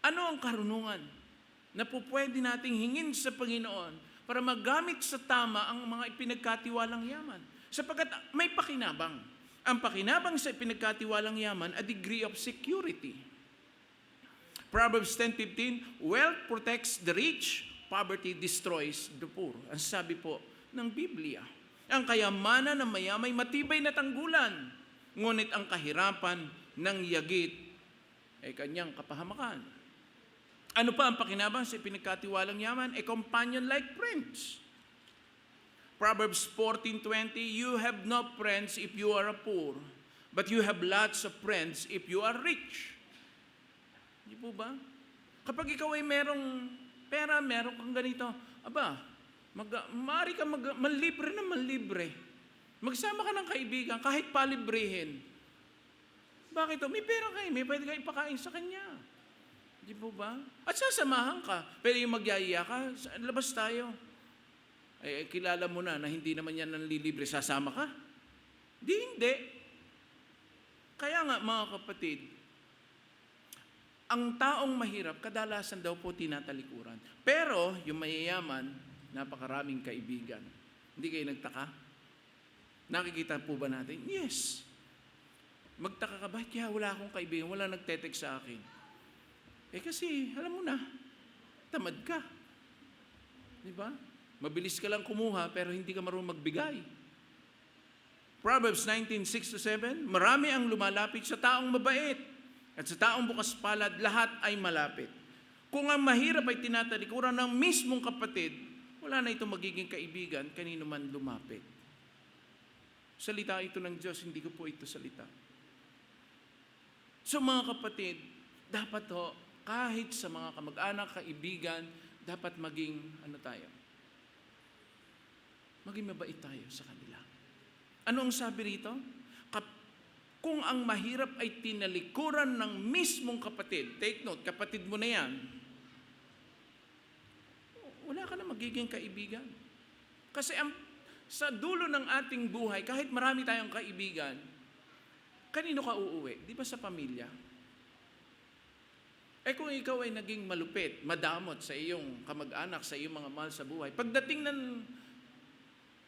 Speaker 4: ano ang karunungan na pupwede nating hingin sa Panginoon para magamit sa tama ang mga ipinagkatiwalang yaman? Sapagkat may pakinabang. Ang pakinabang sa ipinagkatiwalang yaman, a degree of security. Proverbs 10:15, wealth protects the rich, poverty destroys the poor. Ang sabi po ng Biblia. Ang kayamanan ng mayamay matibay na tanggulan, ngunit ang kahirapan ng yagit ay kanyang kapahamakan. Ano pa ang pakinabang sa ipinagkatiwalang yaman? A companion like friends. Proverbs 14:20, you have no friends if you are poor, but you have lots of friends if you are rich. Hindi po ba? Kapag ikaw ay merong pera, meron kang ganito, maaari ka manlibre na manlibre. Magsama ka ng kaibigan, kahit palibrehin. Bakit? May pera kayo, may pwede kayo ipakain sa kanya. Di po ba? At sasamahan ka. Pero yung magyaya ka, labas tayo. Kilala mo na hindi naman yan nanlilibre, sasama ka? Hindi. Kaya nga mga kapatid, ang taong mahirap, kadalasan daw po tinatalikuran. Pero yung mayayaman, napakaraming kaibigan. Hindi kayo nagtaka? Nakikita po ba natin? Yes. Magtaka ka ba? Kaya wala akong kaibigan, wala nagtetext sa akin. Kasi, alam mo na, tamad ka. Di ba? Mabilis ka lang kumuha, pero hindi ka marunong magbigay. Proverbs 19:6-7, marami ang lumalapit sa taong mabait, at sa taong bukas palad, lahat ay malapit. Kung ang mahirap ay tinatalikuran ng mismong kapatid, wala na itong magiging kaibigan, kanino man lumapit. Salita ito ng Diyos, hindi ko po ito salita. So mga kapatid, dapat kahit sa mga kamag-anak, kaibigan, dapat maging, maging mabait tayo sa kanila. Ano ang sabi rito? Kung ang mahirap ay tinalikuran ng mismong kapatid, take note, kapatid mo na yan, wala ka na magiging kaibigan. Kasi sa dulo ng ating buhay, kahit marami tayong kaibigan, kanino ka uuwi? Di ba sa pamilya? Kung ikaw ay naging malupit, madamot sa iyong kamag-anak, sa iyong mga mahal sa buhay, pagdating ng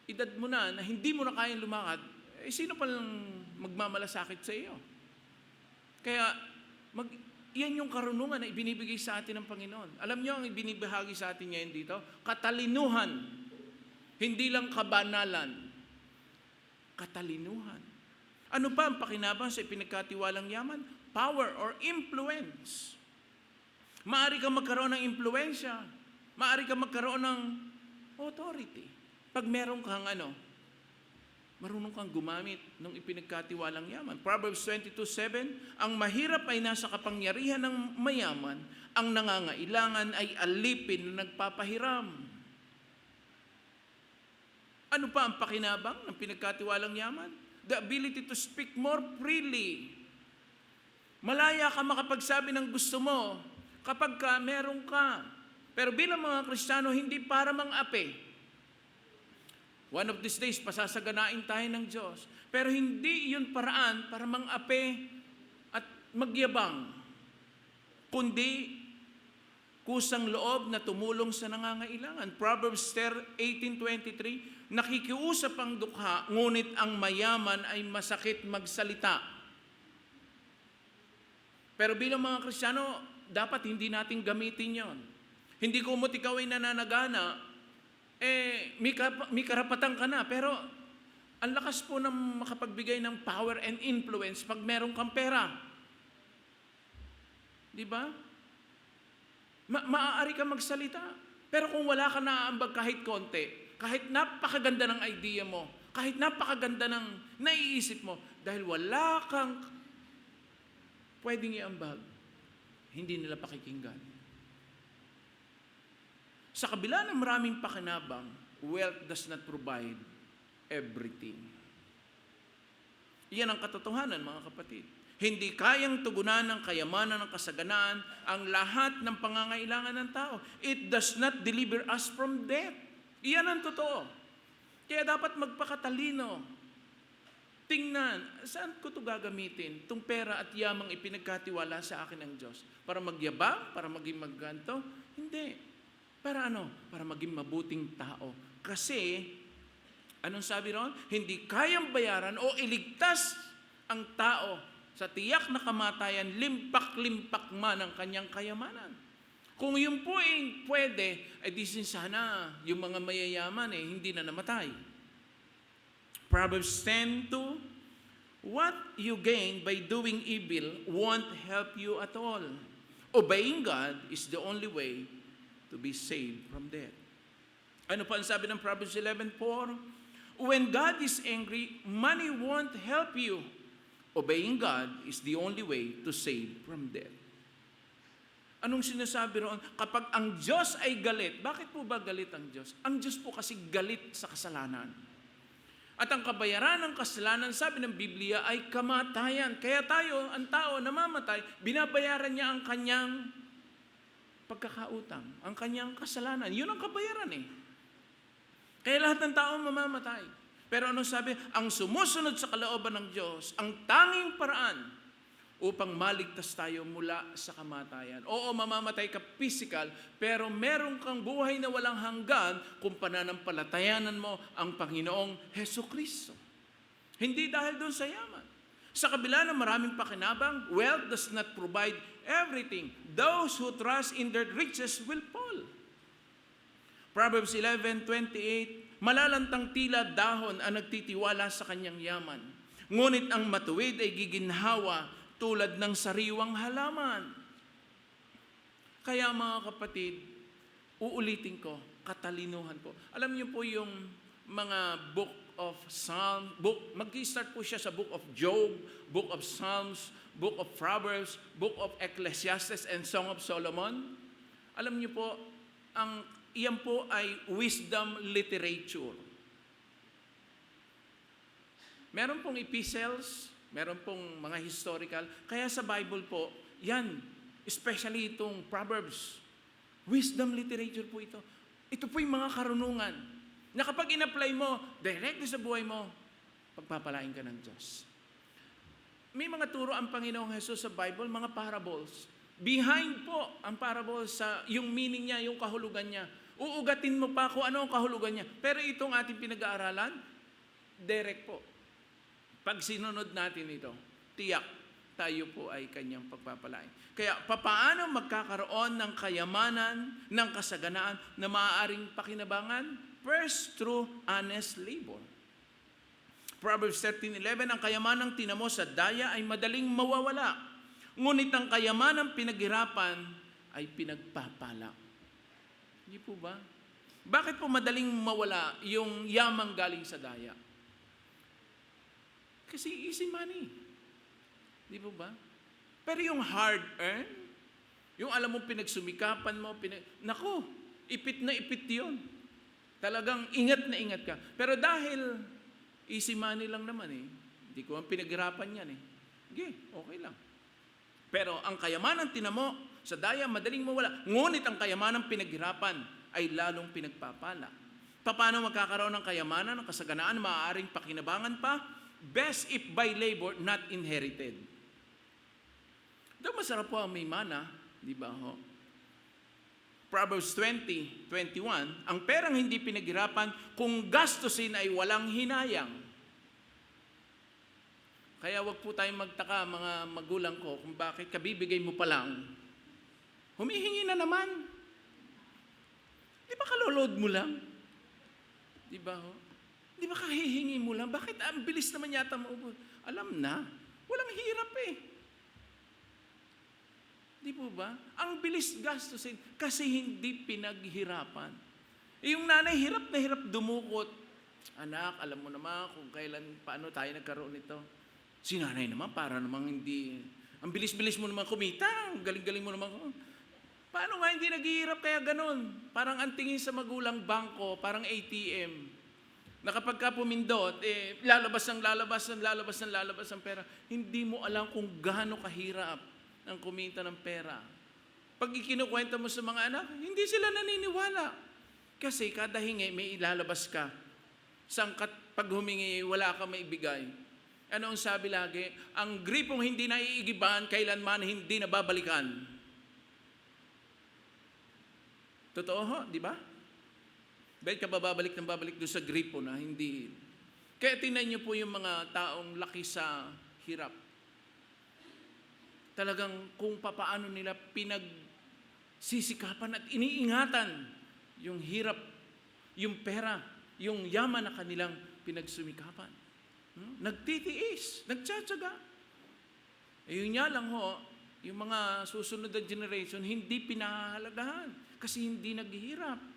Speaker 4: edad mo na hindi mo na kayang lumakad, sino pa lang magmamalasakit sa iyo? Kaya, yan yung karunungan na ibinibigay sa atin ng Panginoon. Alam niyo ang ibinibahagi sa atin ngayon dito? Katalinuhan. Hindi lang kabanalan. Katalinuhan. Ano pa ang pakinabang sa ipinagkatiwalang yaman? Power or influence. Maaari kang magkaroon ng impluensya. Maaari kang magkaroon ng authority. Pag meron kang marunong kang gumamit ng ipinagkatiwalang yaman. Proverbs 22:7, ang mahirap ay nasa kapangyarihan ng mayaman, ang nangangailangan ay alipin na nagpapahiram. Ano pa ang pakinabang ng pinagkatiwalang yaman? The ability to speak more freely. Malaya ka makapagsabi ng gusto mo kapag meron ka. Pero bilang mga Kristiyano, hindi para mang-ape. One of these days, pasasaganain tayo ng Diyos. Pero hindi yun paraan para mang-ape at magyabang. Kundi, kusang loob na tumulong sa nangangailangan. Proverbs 18:23, nakikiusap ang dukha, ngunit ang mayaman ay masakit magsalita. Pero bilang mga Kristiyano, dapat hindi natin gamitin yon. Hindi ko mo't ikaw ay nananagana, may karapatan ka na, pero ang lakas po ng makapagbigay ng power and influence pag meron kang pera. Di ba? Maaari ka magsalita. Pero kung wala ka naaambag kahit konti, kahit napakaganda ng idea mo, kahit napakaganda ng naiisip mo, dahil wala kang pwedeng iambag, hindi nila pakikinggan. Sa kabila ng maraming pakinabang, wealth does not provide everything. Iyan ang katotohanan, mga kapatid. Hindi kayang tugunan ng kayamanan ng kasaganaan ang lahat ng pangangailangan ng tao. It does not deliver us from death. Iyan ang totoo. Kaya dapat magpakatalino. Tingnan, saan ko ito gagamitin? Itong pera at yamang ipinagkatiwala sa akin ng Diyos. Para magyabang? Para maging magganto? Hindi. Para ano? Para maging mabuting tao. Kasi, anong sabi ron? Hindi kayang bayaran o iligtas ang tao sa tiyak na kamatayan, limpak-limpak man ang kanyang kayamanan. Kung yun po ay pwede, ay di sana yung mga mayayaman hindi na namatay. Proverbs 10:2, what you gain by doing evil won't help you at all. Obeying God is the only way to be saved from death. Ano pa ang sabi ng Proverbs 11:4? When God is angry, money won't help you. Obeying God is the only way to save from death. Anong sinasabi roon? Kapag ang Diyos ay galit, bakit po ba galit ang Diyos? Ang Diyos po kasi galit sa kasalanan. At ang kabayaran ng kasalanan, sabi ng Biblia, ay kamatayan. Kaya tayo, ang tao namamatay, binabayaran niya ang kanyang pagkakautang, ang kanyang kasalanan. Yun ang kabayaran Kaya lahat ng tao mamamatay. Pero ano sabi? Ang sumusunod sa kalooban ng Diyos, ang tanging paraan upang maligtas tayo mula sa kamatayan. Oo, mamamatay ka physical, pero meron kang buhay na walang hanggan kung pananampalatayanan mo ang Panginoong Hesukristo. Hindi dahil doon sa yaman. Sa kabila ng maraming pakinabang, wealth does not provide everything. Those who trust in their riches will fall. Proverbs 11:28, malalantang tila dahon ang nagtitiwala sa kanyang yaman. Ngunit ang matuwid ay giginhawa tulad ng sariwang halaman. Kaya mga kapatid, uulitin ko, katalinuhan ko. Alam niyo po yung mga book of Psalms, mag-start po siya sa book of Job, book of Psalms, book of Proverbs, book of Ecclesiastes, and Song of Solomon. Alam niyo po, iyan po ay wisdom literature. Meron pong epistles, meron pong mga historical. Kaya sa Bible po, yan, especially itong Proverbs, wisdom literature po ito. Ito po yung mga karunungan na kapag in-apply mo, directly sa buhay mo, pagpapalain ka ng Diyos. May mga turo ang Panginoong Hesus sa Bible, mga parables. Behind po ang parables sa yung meaning niya, yung kahulugan niya. Uugatin mo pa kung ano ang kahulugan niya. Pero itong ating pinag-aaralan, direct po. Pag sinunod natin ito, tiyak, tayo po ay kanyang pagpapalain. Kaya, papaano magkakaroon ng kayamanan, ng kasaganaan na maaaring pakinabangan? First, through honest labor. Proverbs 13:11, ang kayamanang tinamo sa daya ay madaling mawawala. Ngunit ang kayamanang pinaghirapan ay pinagpapala. Hindi po ba? Bakit po madaling mawala yung yamang galing sa daya? Kasi easy money. Di po ba? Pero yung hard-earn, yung alam mo pinagsumikapan mo, naku, ipit na ipit yun. Talagang ingat na ingat ka. Pero dahil easy money lang naman hindi ko ang pinaghirapan yan okay lang. Pero ang kayamanan tinamo sa daya, madaling mawala. Ngunit ang kayamanang pinaghirapan ay lalong pinagpapala. Paano magkakaroon ng kayamanan, ng kasaganaan, maaaring pakinabangan pa? Best if by labor, not inherited. Daw masarap po ang may mana, di ba ho? Proverbs 20:21, ang perang hindi pinaghirapan, kung gastusin ay walang hinayang. Kaya wag po tayong magtaka, mga magulang ko, kung bakit kabibigay mo pa lang, humihingi na naman. Di ba kalolood mo lang? Di ba ho? Di ba kahihingi mo lang? Bakit ang bilis naman yata maubos? Alam na, walang hirap Di po ba? Ang bilis gastusin kasi hindi pinaghirapan. Yung nanay hirap na hirap dumukot. Anak, alam mo naman kung paano tayo nagkaroon nito. Si nanay naman, para namang hindi, ang bilis-bilis mo naman kumita, ang galing-galing mo naman. Paano nga hindi naghihirap kaya ganun? Parang ang tingin sa magulang bangko, parang ATM. Na kapag ka pumindot, lalabas ang pera. Hindi mo alam kung gaano kahirap ang kumita ng pera. Pag ikinukwenta mo sa mga anak, hindi sila naniniwala. Kasi kada hingi, may ilalabas ka. Pag humingi, wala ka maibigay. Ano ang sabi lagi? Ang gripong hindi naiigiban, kailanman hindi nababalikan. Totoo ho, di ba? Bakit ka babalik doon sa gripo na hindi? Kaya tingnan niyo po yung mga taong laki sa hirap. Talagang kung papaano nila pinagsisikapan at iniingatan yung hirap, yung pera, yung yaman na kanilang pinagsumikapan. Nagtitiis, nagtsatsaga. Yun nga lang ho, yung mga susunod na generation, hindi pinahahalagahan kasi hindi naghihirap.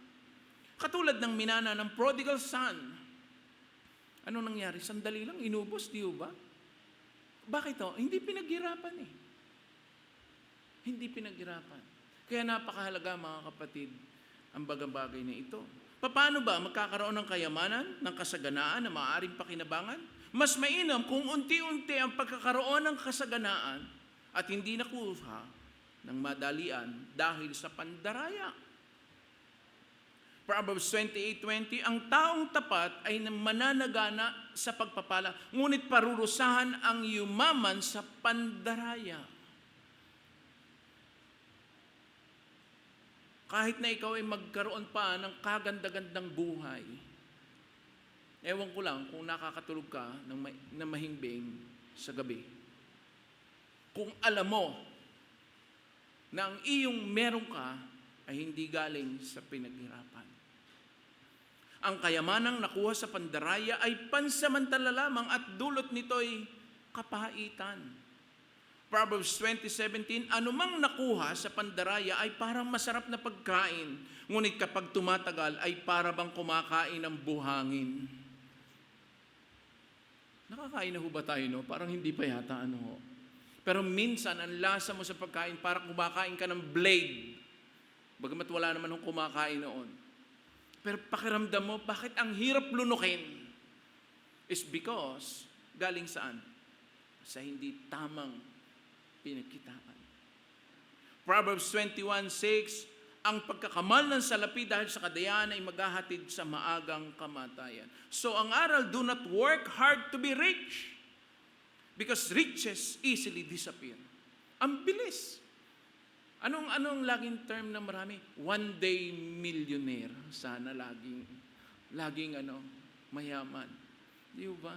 Speaker 4: Katulad ng minana ng prodigal son. Ano nangyari? Sandali lang, inubos, di ba? Bakit to? Hindi pinaghirapan eh. Hindi pinaghirapan. Kaya napakahalaga mga kapatid, ang bagay na ito. Paano ba magkakaroon ng kayamanan, ng kasaganaan na maaaring pakinabangan? Mas mainam kung unti-unti ang pagkakaroon ng kasaganaan at hindi nakuha ng madalian dahil sa pandaraya. Proverbs 28:20, ang taong tapat ay mananagana sa pagpapala, ngunit parurusahan ang yumaman sa pandaraya. Kahit na ikaw ay magkaroon pa ng kaganda-gandang buhay, ewan ko lang kung nakakatulog ka ng mahimbing sa gabi. Kung alam mo na ang iyong meron ka ay hindi galing sa pinaghirapan. Ang kayamanang nakuha sa pandaraya ay pansamantala lamang at dulot nito'y kapaitan. Proverbs 20:17, anumang nakuha sa pandaraya ay parang masarap na pagkain, ngunit kapag tumatagal ay para bang kumakain ng buhangin. Nakakain na ho ba tayo, no? Parang hindi pa yata, ano ho. Pero minsan, ang lasa mo sa pagkain, parang kumakain ka ng blade. Bagamat wala naman hong kumakain noon. Pero pakiramdam mo, bakit ang hirap lunukin? Is because, galing saan? Sa hindi tamang pinagkitaan. Proverbs 21:6, ang pagkakamal ng salapi dahil sa kadayaan ay maghahatid sa maagang kamatayan. So ang aral, do not work hard to be rich. Because riches easily disappear. Ang bilis. Anong laging term na marami? One day millionaire. Sana laging mayaman. Di ba?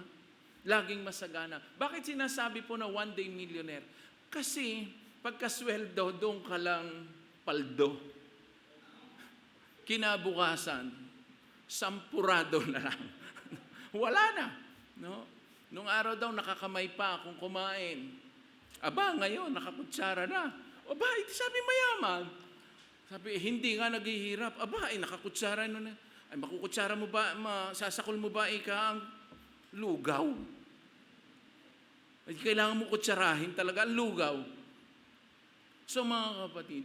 Speaker 4: Laging masagana. Bakit sinasabi po na one day millionaire? Kasi pagkasweldo, doon ka lang paldo. Kinabukasan, sampurado na lang. Wala na. No? Nung araw daw, nakakamay pa kung kumain. Aba, ngayon, nakakutsara na. Aba, sabi mayaman. Sabi, hindi nga naghihirap. Aba, nakakutsara na. Ay, makukutsara mo ba, sasakol mo ba ika ang lugaw? Ay, kailangan mo kutsarahin talaga ang lugaw. So mga kapatid,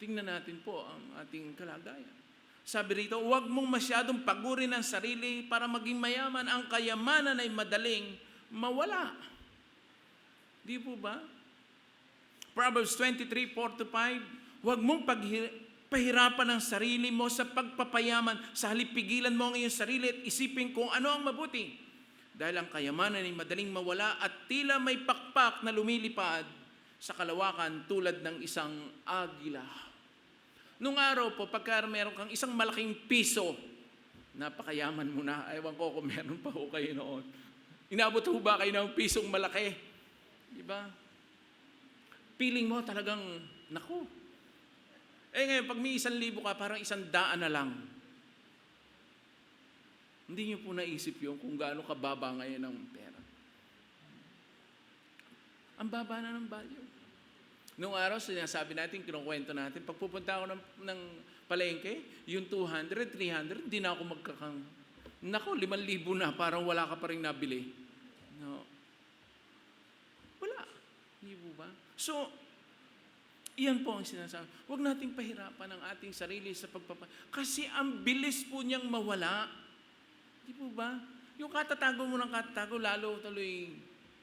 Speaker 4: tingnan natin po ang ating kalagayan. Sabi rito, huwag mong masyadong pagurin ang sarili para maging mayaman. Ang kayamanan ay madaling mawala. Di po ba? Proverbs 23:4-5, huwag mong pahirapan ang sarili mo sa pagpapayaman. Sa halip pigilan mo ang iyong sarili at isipin kung ano ang mabuti. Dahil ang kayamanan ay madaling mawala at tila may pakpak na lumilipad sa kalawakan tulad ng isang agila. Nung araw po, pagka meron kang isang malaking piso, napakayaman mo na. Ewan ko kung meron pa ho kayo noon. Inabot ho ba kayo ng pisong malaki? Diba? Feeling mo talagang, naku. Ngayon, pag may 1,000 ka, parang 100 na lang. Hindi niyo po naisip yun kung gaano kababa ngayon ang pera. Ang baba na ng value. Noong araw, sinasabi natin, kinukwento natin, pag pupunta ako ng palengke, yung 200, 300, hindi na ako magkakang, naku, 5,000 na, parang wala ka pa rin nabili. No. Wala. Hindi po ba? So, iyan po ang sinasabi. Huwag nating pahirapan ang ating sarili sa kasi ang bilis po niyang mawala. Di po ba? Yung katatago mo ng katatago, lalo tuloy,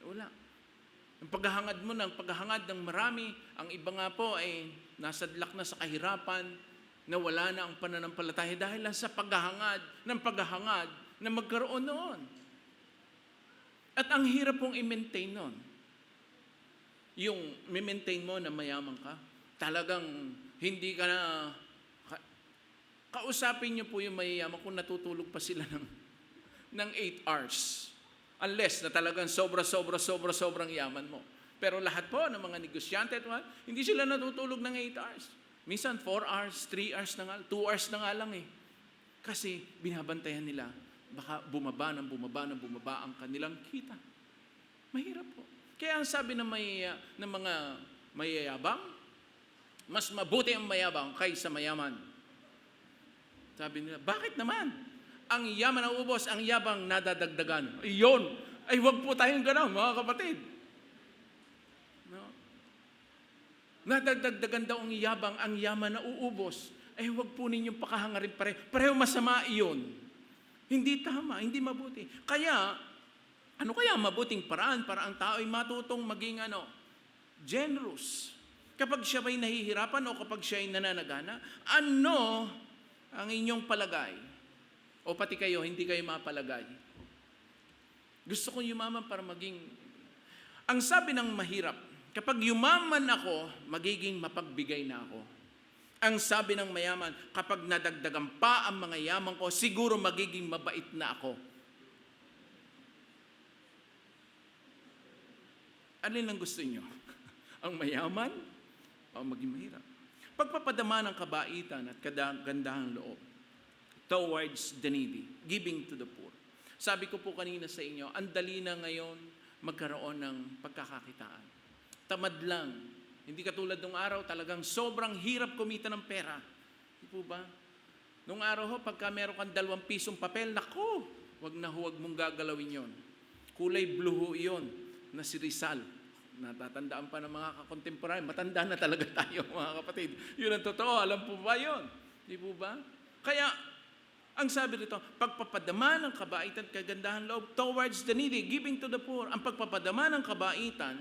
Speaker 4: wala. Ang paghahangad mo ng paghahangad ng marami, ang iba nga po ay nasadlak na sa kahirapan, na wala na ang pananampalataya dahil lang sa paghahangad na magkaroon noon. At ang hirap pong i-maintain noon. Yung i-maintain mo na mayaman ka, talagang hindi ka na, kausapin niyo po yung mayayaman kung natutulog pa sila ng 8 hours. Unless na talagang sobrang yaman mo. Pero lahat po ng mga negosyante, hindi sila natutulog ng 8 hours. Minsan 4 hours, 3 hours na nga, 2 hours na nga lang eh. Kasi binabantayan nila, baka bumaba ang kanilang kita. Mahirap po. Kaya ang sabi ng mga mayayabang, mas mabuti ang mayabang kaysa mayaman. Sabi nila, bakit naman? Ang yaman na ubos, ang yabang nadadagdagan. Iyon. Ay, wag po tayong gano'n, mga kapatid. No? Nadadagdagan daw ang yabang, ang yaman na uubos. Ay, wag po ninyong pakahangarin pareho masama iyon. Hindi tama, hindi mabuti. Kaya, ano kaya mabuting paraan para ang tao ay matutong maging generous? Kapag siya ay nahihirapan o kapag siya ay nananagana, ano ang inyong palagay? O pati kayo, hindi kayo mapalagay. Gusto kong yumaman para maging... Ang sabi ng mahirap, kapag yumaman ako, magiging mapagbigay na ako. Ang sabi ng mayaman, kapag nadagdagan pa ang mga yaman ko, siguro magiging mabait na ako. Alin ang gusto nyo? Ang mayaman o maging mahirap? Pagpapadama ng kabaitan at kagandahang loob towards the needy, giving to the poor. Sabi ko po kanina sa inyo, ang dali na ngayon magkaroon ng pagkakakitaan. Tamad lang. Hindi katulad nung araw, talagang sobrang hirap kumita ng pera. Di po ba? Nung araw pagka meron kang 2 pisong papel, naku, huwag mong gagalawin yon. Kulay blue ho yon, na si Rizal. Natatandaan pa ng mga kakontemporary. Matanda na talaga tayo, mga kapatid. Yun ang totoo. Alam po ba yun? Di po ba? Kaya, ang sabi rito, pagpapadama ng kabaitan, kagandahan loob towards the needy, giving to the poor. Ang pagpapadama ng kabaitan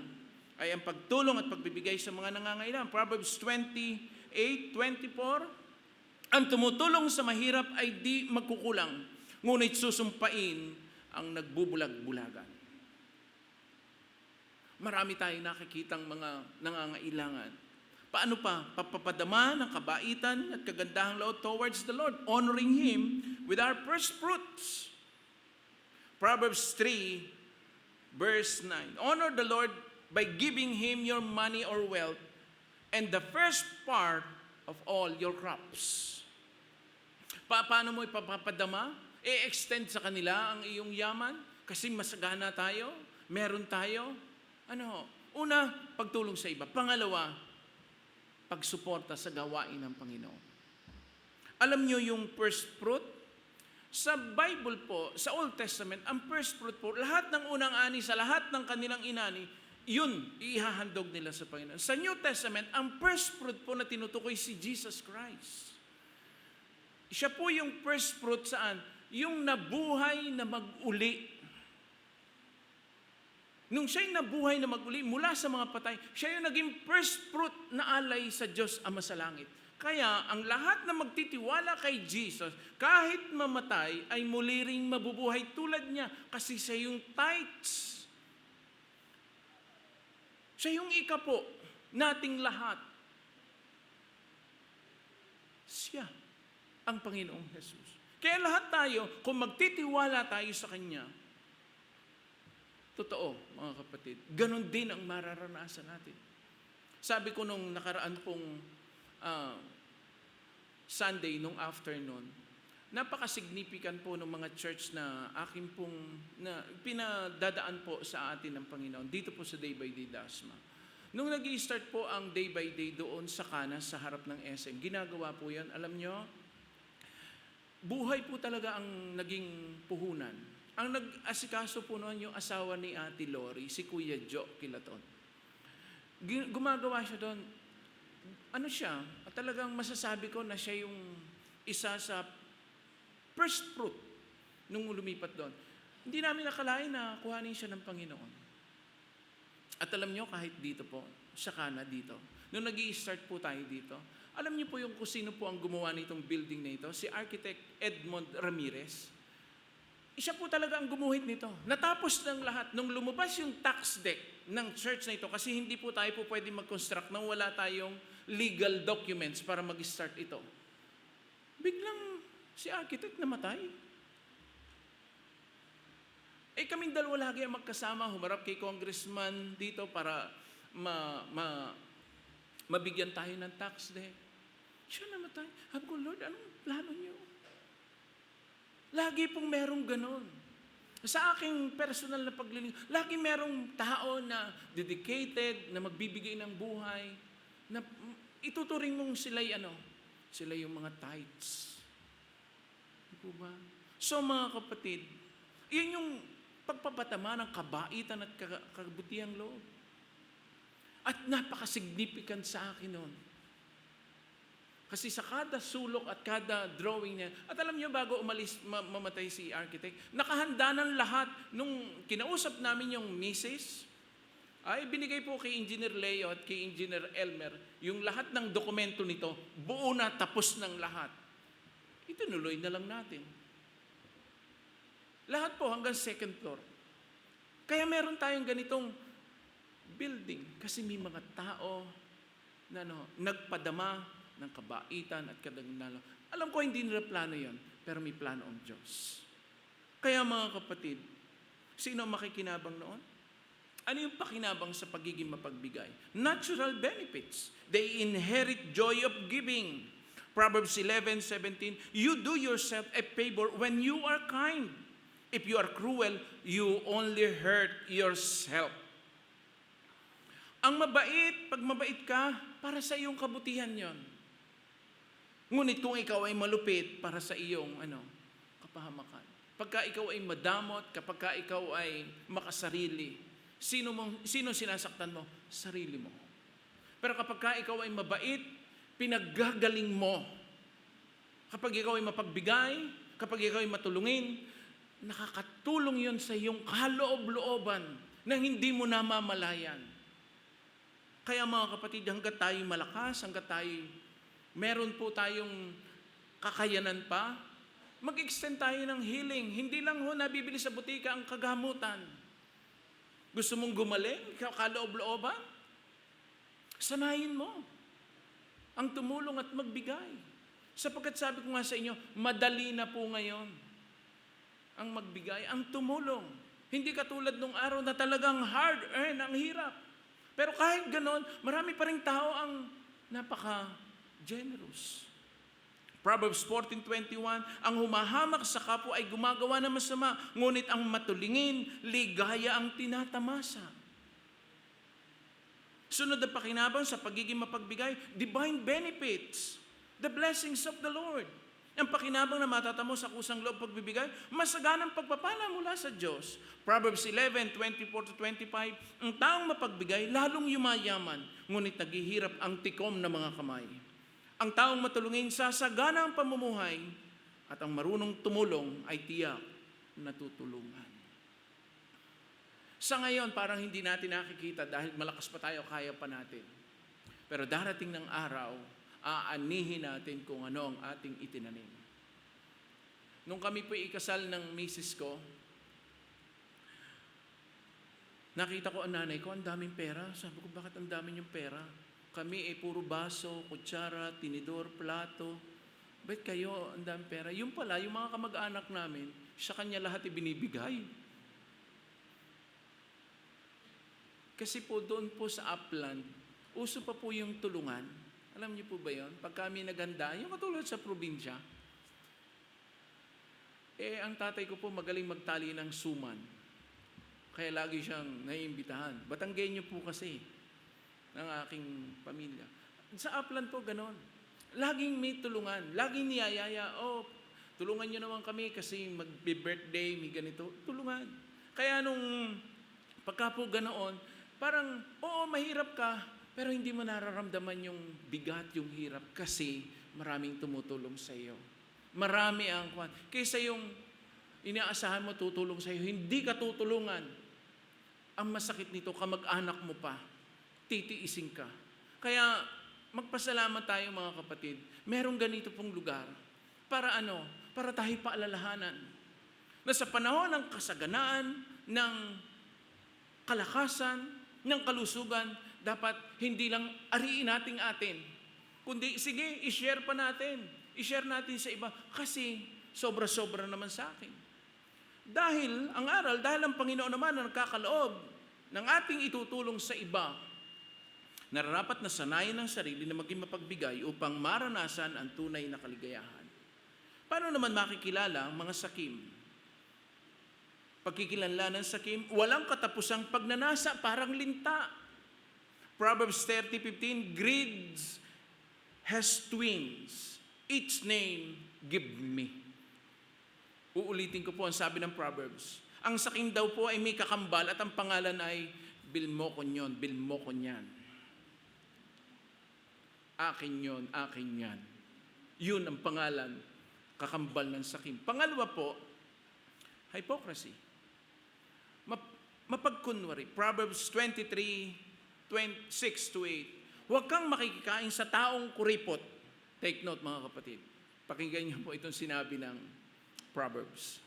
Speaker 4: ay ang pagtulong at pagbibigay sa mga nangangailangan. Proverbs 28:24, ang tumutulong sa mahirap ay di magkukulang, ngunit susumpain ang nagbubulag-bulagan. Marami tayong nakikitang mga nangangailangan. Paano pa? Papapadama ng kabaitan at kagandahang loob towards the Lord, honoring Him with our first fruits. Proverbs 3, verse 9. Honor the Lord by giving Him your money or wealth and the first part of all your crops. Paano mo ipapapadama? I-extend sa kanila ang iyong yaman? Kasi masagana tayo, meron tayo. Una, pagtulong sa iba. Pangalawa, pagsuporta sa gawain ng Panginoon. Alam nyo yung first fruit? Sa Bible po, sa Old Testament, ang first fruit po, lahat ng unang ani sa lahat ng kanilang inani, yun, ihahandog nila sa Panginoon. Sa New Testament, ang first fruit po na tinutukoy si Jesus Christ. Siya po yung first fruit saan? Yung nabuhay na mag-uli. Nung siya'y nabuhay na mag-uli mula sa mga patay, siya yung naging first fruit na alay sa Diyos Ama sa langit. Kaya ang lahat na magtitiwala kay Jesus, kahit mamatay, ay muli ring mabubuhay tulad niya kasi siya yung tithes. Siya yung ikapo nating lahat. Siya ang Panginoong Jesus. Kaya lahat tayo, kung magtitiwala tayo sa Kanya, totoo, mga kapatid, ganon din ang mararanasan natin. Sabi ko nung nakaraan pong Sunday, nung afternoon, napaka-significant po ng mga church na akin pong pinadadaan po sa atin ng Panginoon, dito po sa Day by Day Dasma. Nung nag-i-start po ang Day by Day doon sa Canas, sa harap ng SM, ginagawa po yan, alam nyo, buhay po talaga ang naging puhunan. Ang nag-asikaso po noon yung asawa ni Ate Lori, si Kuya Joe Kilaton. Gumagawa siya doon. Ano siya? Talagang masasabi ko na siya yung isa sa first fruit nung lumipat doon. Hindi namin nakalain na kuhanin siya ng Panginoon. At alam nyo, kahit dito po, sa Kana dito, nung nag-i-start po tayo dito, alam niyo po yung kung sino po ang gumawa nitong building na ito? Si Architect Edmond Ramirez. Siya po talaga ang gumuhit nito. Natapos ng lahat. Nung lumabas yung tax deck ng church na ito, kasi hindi po tayo po pwede mag-construct nang wala tayong legal documents para mag-start ito. Biglang si Architect namatay. Kaming dalawa lagi ang magkasama, humarap kay congressman dito para mabigyan tayo ng tax deck. Siya namatay. Sabi ko, Lord, anong plano niyo? Lagi pong merong ganon. Sa aking personal na paglilingkod, lagi merong tao na dedicated, na magbibigay ng buhay, na ituturing mong sila'y sila yung mga tithes. Di po ba? So mga kapatid, yun yung pagpapatama ng kabaitan at kabutihang loob. At napaka-significant sa akin nun. Kasi sa kada sulok at kada drawing niya, at alam niyo bago mamatay si Architect, nakahanda ng lahat. Nung kinausap namin yung misis, ay binigay po kay Engineer Leo at kay Engineer Elmer, yung lahat ng dokumento nito, buo na, tapos ng lahat. Itinuloy na lang natin. Lahat po hanggang second floor. Kaya meron tayong ganitong building kasi may mga tao na nagpadama ng kabaitan at kadagnalo. Alam ko hindi nila plano yon, pero may plano ang Diyos. Kaya mga kapatid, sino makikinabang noon? Ano yung pakinabang sa pagiging mapagbigay? Natural benefits. They inherit joy of giving. Proverbs 11:17, you do yourself a favor when you are kind. If you are cruel, you only hurt yourself. Ang mabait, pag mabait ka, para sa iyong kabutihan yon. Ngunit kung ikaw ay malupit, para sa iyong kapahamakan. Pagka ikaw ay madamot, kapag ikaw ay makasarili, sino sinasaktan mo? Sarili mo. Pero kapag ikaw ay mabait, pinaggagaling mo. Kapag ikaw ay mapagbigay, kapag ikaw ay matulungin, nakakatulong yon sa iyong kaloob-looban na hindi mo namamalayan. Kaya mga kapatid, hanggat tayo malakas, hanggat tayo meron po tayong kakayanan pa, mag-extend tayo ng healing. Hindi lang nabibili sa butika ang kagamutan. Gusto mong gumaling, kaloob-looban? Sanayin mo ang tumulong at magbigay. Sapagkat sabi ko nga sa inyo, madali na po ngayon ang magbigay, ang tumulong. Hindi katulad nung araw na talagang hard-earn, ang hirap. Pero kahit ganon, marami pa rin tao ang napaka-generous. Proverbs 14:21, ang humahamak sa kapwa ay gumagawa ng masama, ngunit ang matulingin, ligaya ang tinatamasa. Sunod na pakinabang sa pagiging mapagbigay, divine benefits, the blessings of the Lord. Ang pakinabang na matatamo sa kusang loob pagbibigay, masaganang pagpapala mula sa Diyos. Proverbs 11:24-25, ang taong mapagbigay, lalong yumayaman, ngunit naghihirap ang tikom ng mga kamay. Ang taong matulungin, sasagana ang pamumuhay, at ang marunong tumulong ay tiyak natutulungan. Sa ngayon, parang hindi natin nakikita dahil malakas pa tayo, kaya pa natin. Pero darating ng araw, aanihin natin kung ano ang ating itinanim. Nung kami po ikasal ng misis ko, nakita ko ang nanay ko, ang daming pera. Sabi ko, bakit ang dami niyong pera? Kami puro baso, kutsara, tinidor, plato. Ba't kayo ang daming pera? Yung pala, yung mga kamag-anak namin, sa kanya lahat ibinibigay. Kasi po doon po sa Upland, uso pa po yung tulungan. Alam niyo po ba yun? Pag kami naganda, yung katulad sa probinsya, ang tatay ko po magaling magtali ng suman. Kaya lagi siyang naiimbitahan. Batanggenyo po kasi ng aking pamilya. Sa Upland po, ganon. Laging may tulungan. Laging niyayaya, tulungan niyo naman kami kasi mag-birthday, may ganito. Tulungan. Kaya nung pagka po ganoon, parang, mahirap ka, pero hindi mo nararamdaman yung bigat, yung hirap kasi maraming tumutulong sa iyo. Marami ang kaysa yung inaasahan mo tutulong sa'yo, hindi ka tutulungan. Ang masakit nito, kamag-anak mo pa, titiisin ka. Kaya magpasalamat tayo mga kapatid. Merong ganito pong lugar. Para ano? Para tayo paalalahanan na sa panahon ng kasaganaan, ng kalakasan, ng kalusugan, dapat hindi lang ariin nating atin, kundi sige, i-share pa natin. I-share natin sa iba kasi sobra-sobra naman sa akin. Dahil ang Panginoon naman ang nagkakaloob ng ating itutulong sa iba, nararapat na sanayin ng sarili na maging mapagbigay upang maranasan ang tunay na kaligayahan. Paano naman makikilala ang mga sakim? Pagkikilanlan ng sakim, walang katapusang pagnanasa, parang linta. Proverbs 30:15, greed has twins, each name give me. Uulitin ko po ang sabi ng Proverbs. Ang sakim daw po ay may kakambal at ang pangalan ay Bilmokon yon, Bilmokon yan. Akin yon, akin yan. Yun ang pangalan, kakambal ng sakim. Pangalawa po, hypocrisy. Mapagkunwari. Proverbs 23:6-8. Huwag kang makikikain sa taong kuripot. Take note mga kapatid. Pakinggan niyo po itong sinabi ng Proverbs.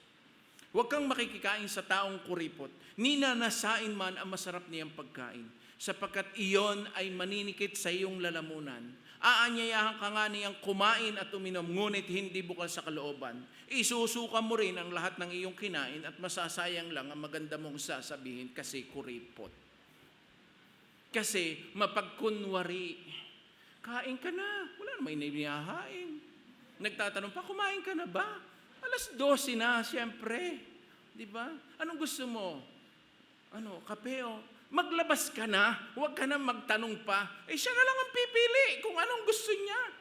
Speaker 4: Huwag kang makikikain sa taong kuripot, ninanasain man ang masarap niyang pagkain, sapagkat iyon ay maninikit sa iyong lalamunan. Aanyayahan ka nga niyang kumain at uminom, ngunit hindi bukal sa kalooban. Isusuka mo rin ang lahat ng iyong kinain at masasayang lang ang maganda mong sasabihin kasi kuripot. Kasi mapagkunwari. Kain ka na, wala namang inihahain. Nagtatanong pa, kumain ka na ba? 12:00 na, siyempre. Di ba? Anong gusto mo? Kape o? Maglabas ka na, huwag ka na magtanong pa. Siya na lang ang pipili kung anong gusto niya.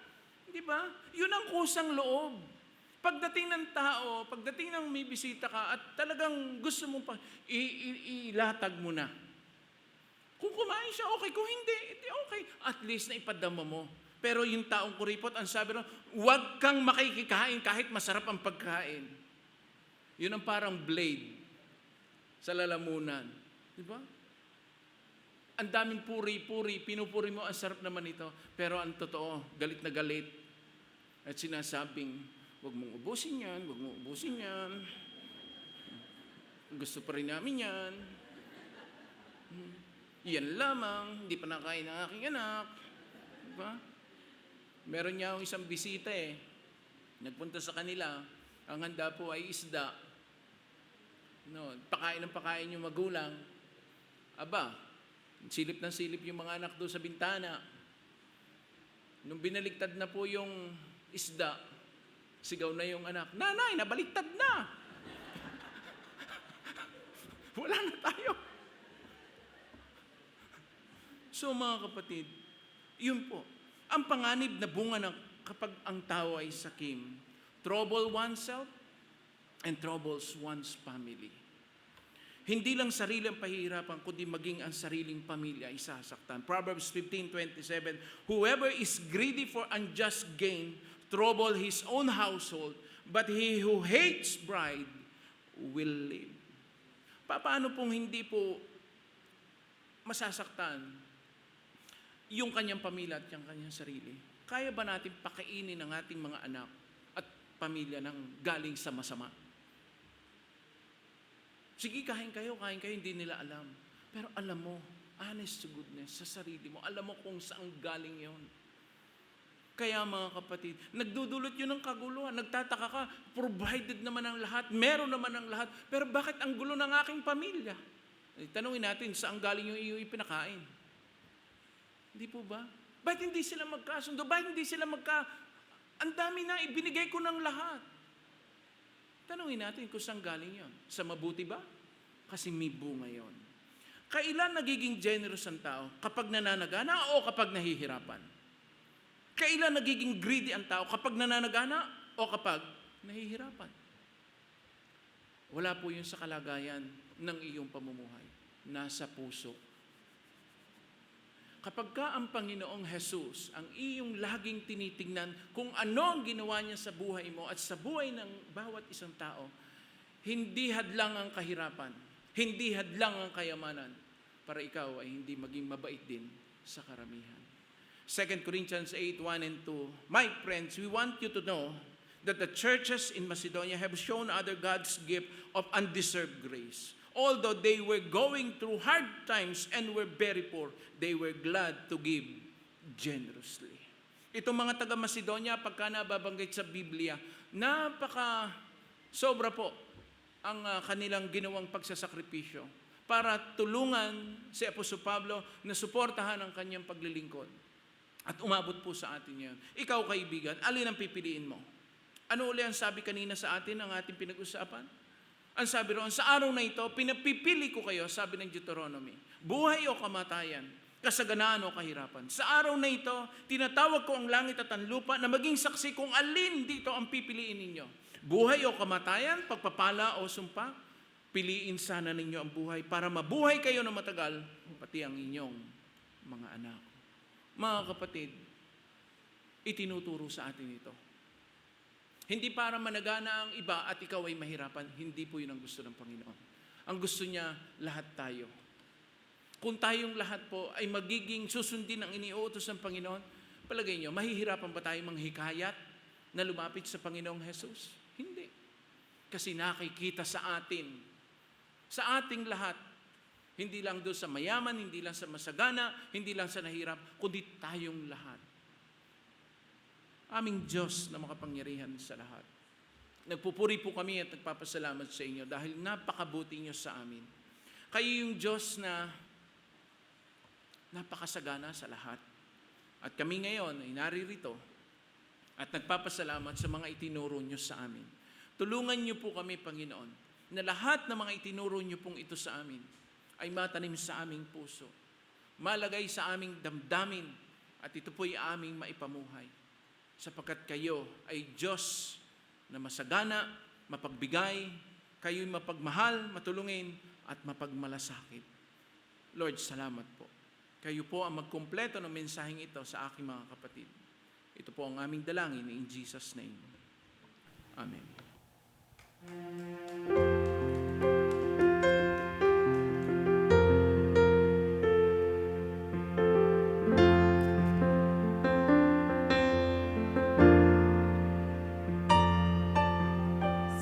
Speaker 4: Di ba? Yun ang kusang loob. Pagdating ng tao, pagdating ng may bisita ka at talagang gusto mo pa, ilatag mo na. Kung kumain siya, okay. Kung hindi okay. At least na ipadama mo. Pero yung taong kuripot, ang sabi ron, huwag kang makikikain kahit masarap ang pagkain. Yun ang parang blade sa lalamunan. Di ba? Ang daming puri-puri, pinupuri mo, ang sarap naman ito. Pero ang totoo, galit na galit. At sinasabing, huwag mong ubusin yan, huwag mong ubusin yan. Gusto pa rin namin yan. Yan lamang, hindi pa nakain ng aking anak. Diba? Meron niya akong isang bisita Nagpunta sa kanila, ang handa po ay isda. Pakain ng pakain yung magulang. Aba, silip ng silip yung mga anak doon sa bintana. Nung binaligtad na po yung isda, sigaw na yung anak, "Nanay, nabaliktad na!" Wala na tayo. So mga kapatid, yun po. Ang panganib na bunga ng kapag ang tao ay sakim, trouble oneself and troubles one's family. Hindi lang sarili ang pahihirapan, kundi maging ang sariling pamilya ay sasaktan. Proverbs 15:27, whoever is greedy for unjust gain, trouble his own household, but he who hates pride will live. Paano pong hindi po masasaktan yung kanyang pamilya at yung kanyang sarili? Kaya ba natin pakainin ang ating mga anak at pamilya ng galing sa masama? Sige, kain kayo, hindi nila alam. Pero alam mo, honest to goodness, sa sarili mo, alam mo kung saan galing yon. Kaya mga kapatid, nagdudulot yun ng kaguluhan. Nagtataka ka, provided naman ang lahat, meron naman ang lahat, pero bakit ang gulo ng aking pamilya? Tanungin natin, saan galing yung iyo ipinakain? Hindi po ba? Bakit hindi sila magkasundo? Bakit hindi sila ang dami na, ibinigay ko ng lahat. Tanungin natin kung saan galing yon. Sa mabuti ba? Kasi may bunga yon. Kailan nagiging generous ang tao? Kapag nananagana o kapag nahihirapan? Kailan nagiging greedy ang tao? Kapag nananagana o kapag nahihirapan? Wala po yun sa kalagayan ng iyong pamumuhay. Nasa puso. Kapag ka ang Panginoong Jesus, ang iyong laging tinitingnan kung ano ang ginawa niya sa buhay mo at sa buhay ng bawat isang tao, hindi hadlang ang kahirapan, hindi hadlang ang kayamanan para ikaw ay hindi maging mabait din sa karamihan. 2 Corinthians 8:1 and 2. My friends, we want you to know that the churches in Macedonia have shown other God's gift of undeserved grace. Although they were going through hard times and were very poor, they were glad to give generously. Itong mga taga-Macedonia, pagka nababanggit sa Biblia, sobra po ang kanilang ginawang pagsasakripisyo para tulungan si Apostol Pablo na suportahan ang kanyang paglilingkod. At umabot po sa atin ngayon. Ikaw, kaibigan, alin ang pipiliin mo? Ano uli ang sabi kanina sa atin ang ating pinag-usapan? Ang sabi roon, sa araw na ito, pinapipili ko kayo, sabi ng Deuteronomy, buhay o kamatayan, kasaganaan o kahirapan. Sa araw na ito, tinatawag ko ang langit at ang lupa na maging saksi kung alin dito ang pipiliin ninyo. Buhay o kamatayan, pagpapala o sumpa, piliin sana ninyo ang buhay para mabuhay kayo na matagal, pati ang inyong mga anak. Mga kapatid, itinuturo sa atin ito. Hindi para managana ang iba at ikaw ay mahirapan. Hindi po yun ang gusto ng Panginoon. Ang gusto niya, lahat tayo. Kung tayong lahat po ay magiging susundin ang iniuutos ng Panginoon, palagay nyo, mahihirapan ba tayo manghikayat na lumapit sa Panginoong Jesus? Hindi. Kasi nakikita sa ating lahat, hindi lang doon sa mayaman, hindi lang sa masagana, hindi lang sa nahirap, kundi tayong lahat. Aming Diyos na makapangyarihan sa lahat. Nagpupuri po kami at nagpapasalamat sa inyo dahil napakabuti niyo sa amin. Kayo yung Diyos na napakasagana sa lahat. At kami ngayon ay naririto at nagpapasalamat sa mga itinuro niyo sa amin. Tulungan niyo po kami, Panginoon, na lahat ng mga itinuro niyo pong ito sa amin ay matanim sa aming puso, malagay sa aming damdamin, at ito po'y aming maipamuhay. Sapagkat kayo ay Diyos na masagana, mapagbigay, kayo'y mapagmahal, matulungin, at mapagmalasakit. Lord, salamat po. Kayo po ang magkumpleto ng mensaheng ito sa aking mga kapatid. Ito po ang aming dalangin in Jesus' name. Amen.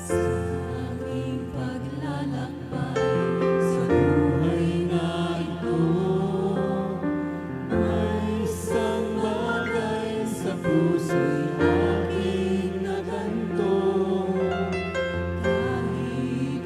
Speaker 3: Sa aking paglalakbay sa buhay na ito, may isang bagay sa puso'y aking naganto. Kahit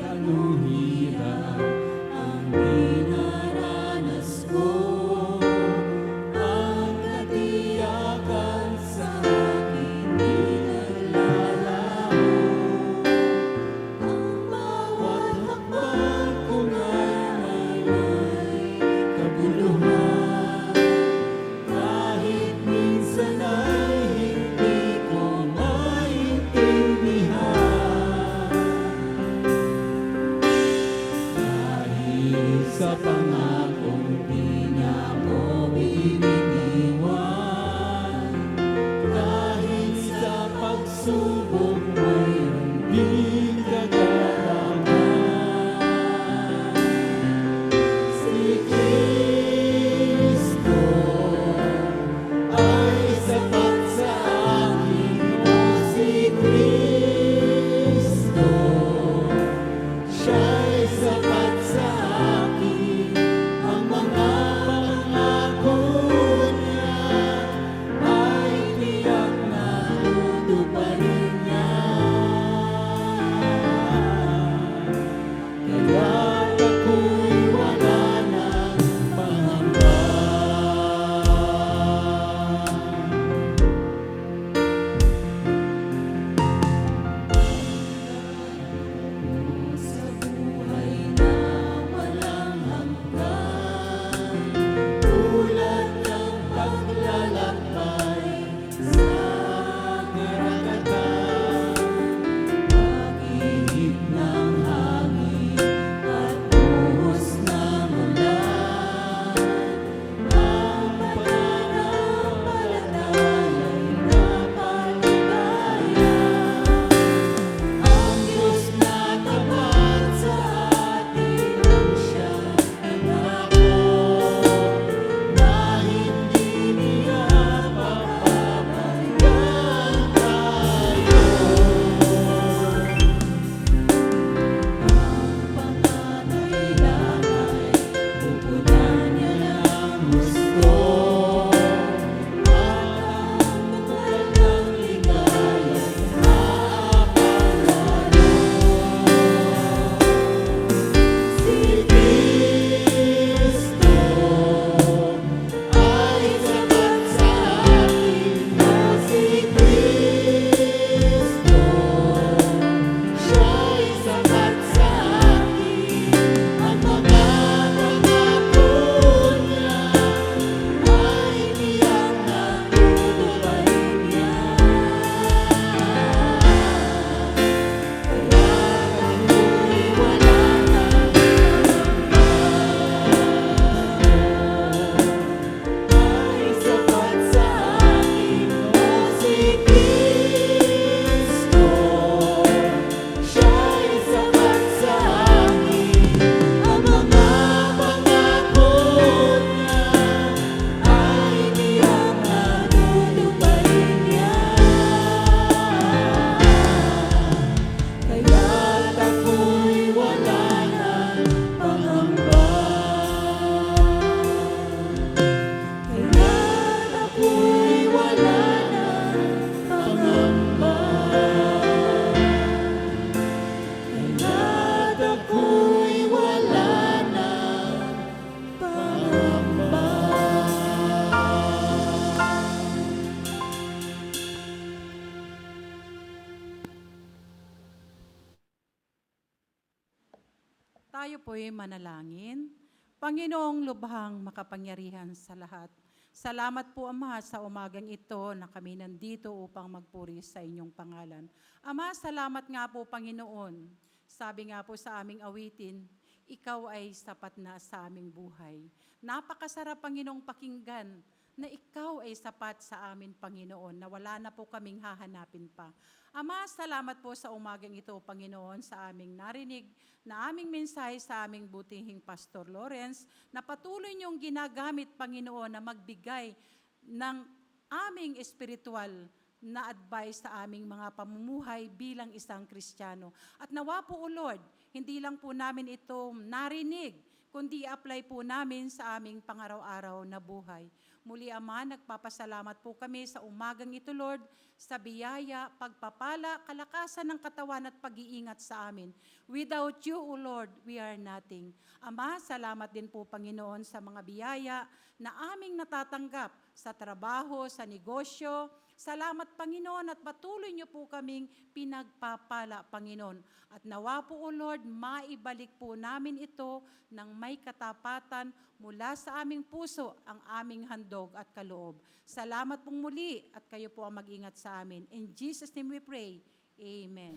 Speaker 5: Tayo po'y manalangin. Panginoong lubhang makapangyarihan sa lahat, salamat po, Ama, sa umagang ito na kami nandito upang magpuri sa inyong pangalan. Ama, salamat nga po, Panginoon. Sabi nga po sa aming awitin, ikaw ay sapat na sa aming buhay. Napakasarap, Panginoong, pakinggan na ikaw ay sapat sa amin, Panginoon, na wala na po kaming hahanapin pa. Ama, salamat po sa umagang ito, Panginoon, sa aming narinig na aming mensahe sa aming butihing Pastor Lawrence, na patuloy niyong ginagamit, Panginoon, na magbigay ng aming espiritual na advice sa aming mga pamumuhay bilang isang Kristiyano. At nawa po, O Lord, hindi lang po namin ito narinig, kundi apply po namin sa aming pangaraw-araw na buhay. Muli, Ama, nagpapasalamat po kami sa umagang ito, Lord, sa biyaya, pagpapala, kalakasan ng katawan at pag-iingat sa amin. Without you, O Lord, we are nothing. Ama, salamat din po, Panginoon, sa mga biyaya na aming natatanggap sa trabaho, sa negosyo. Salamat, Panginoon, at patuloy niyo po kaming pinagpapala, Panginoon. At nawa po, O Lord, maibalik po namin ito ng may katapatan mula sa aming puso ang aming handog at kaloob. Salamat pong muli at kayo po ang mag-ingat sa amin. In Jesus' name we pray. Amen.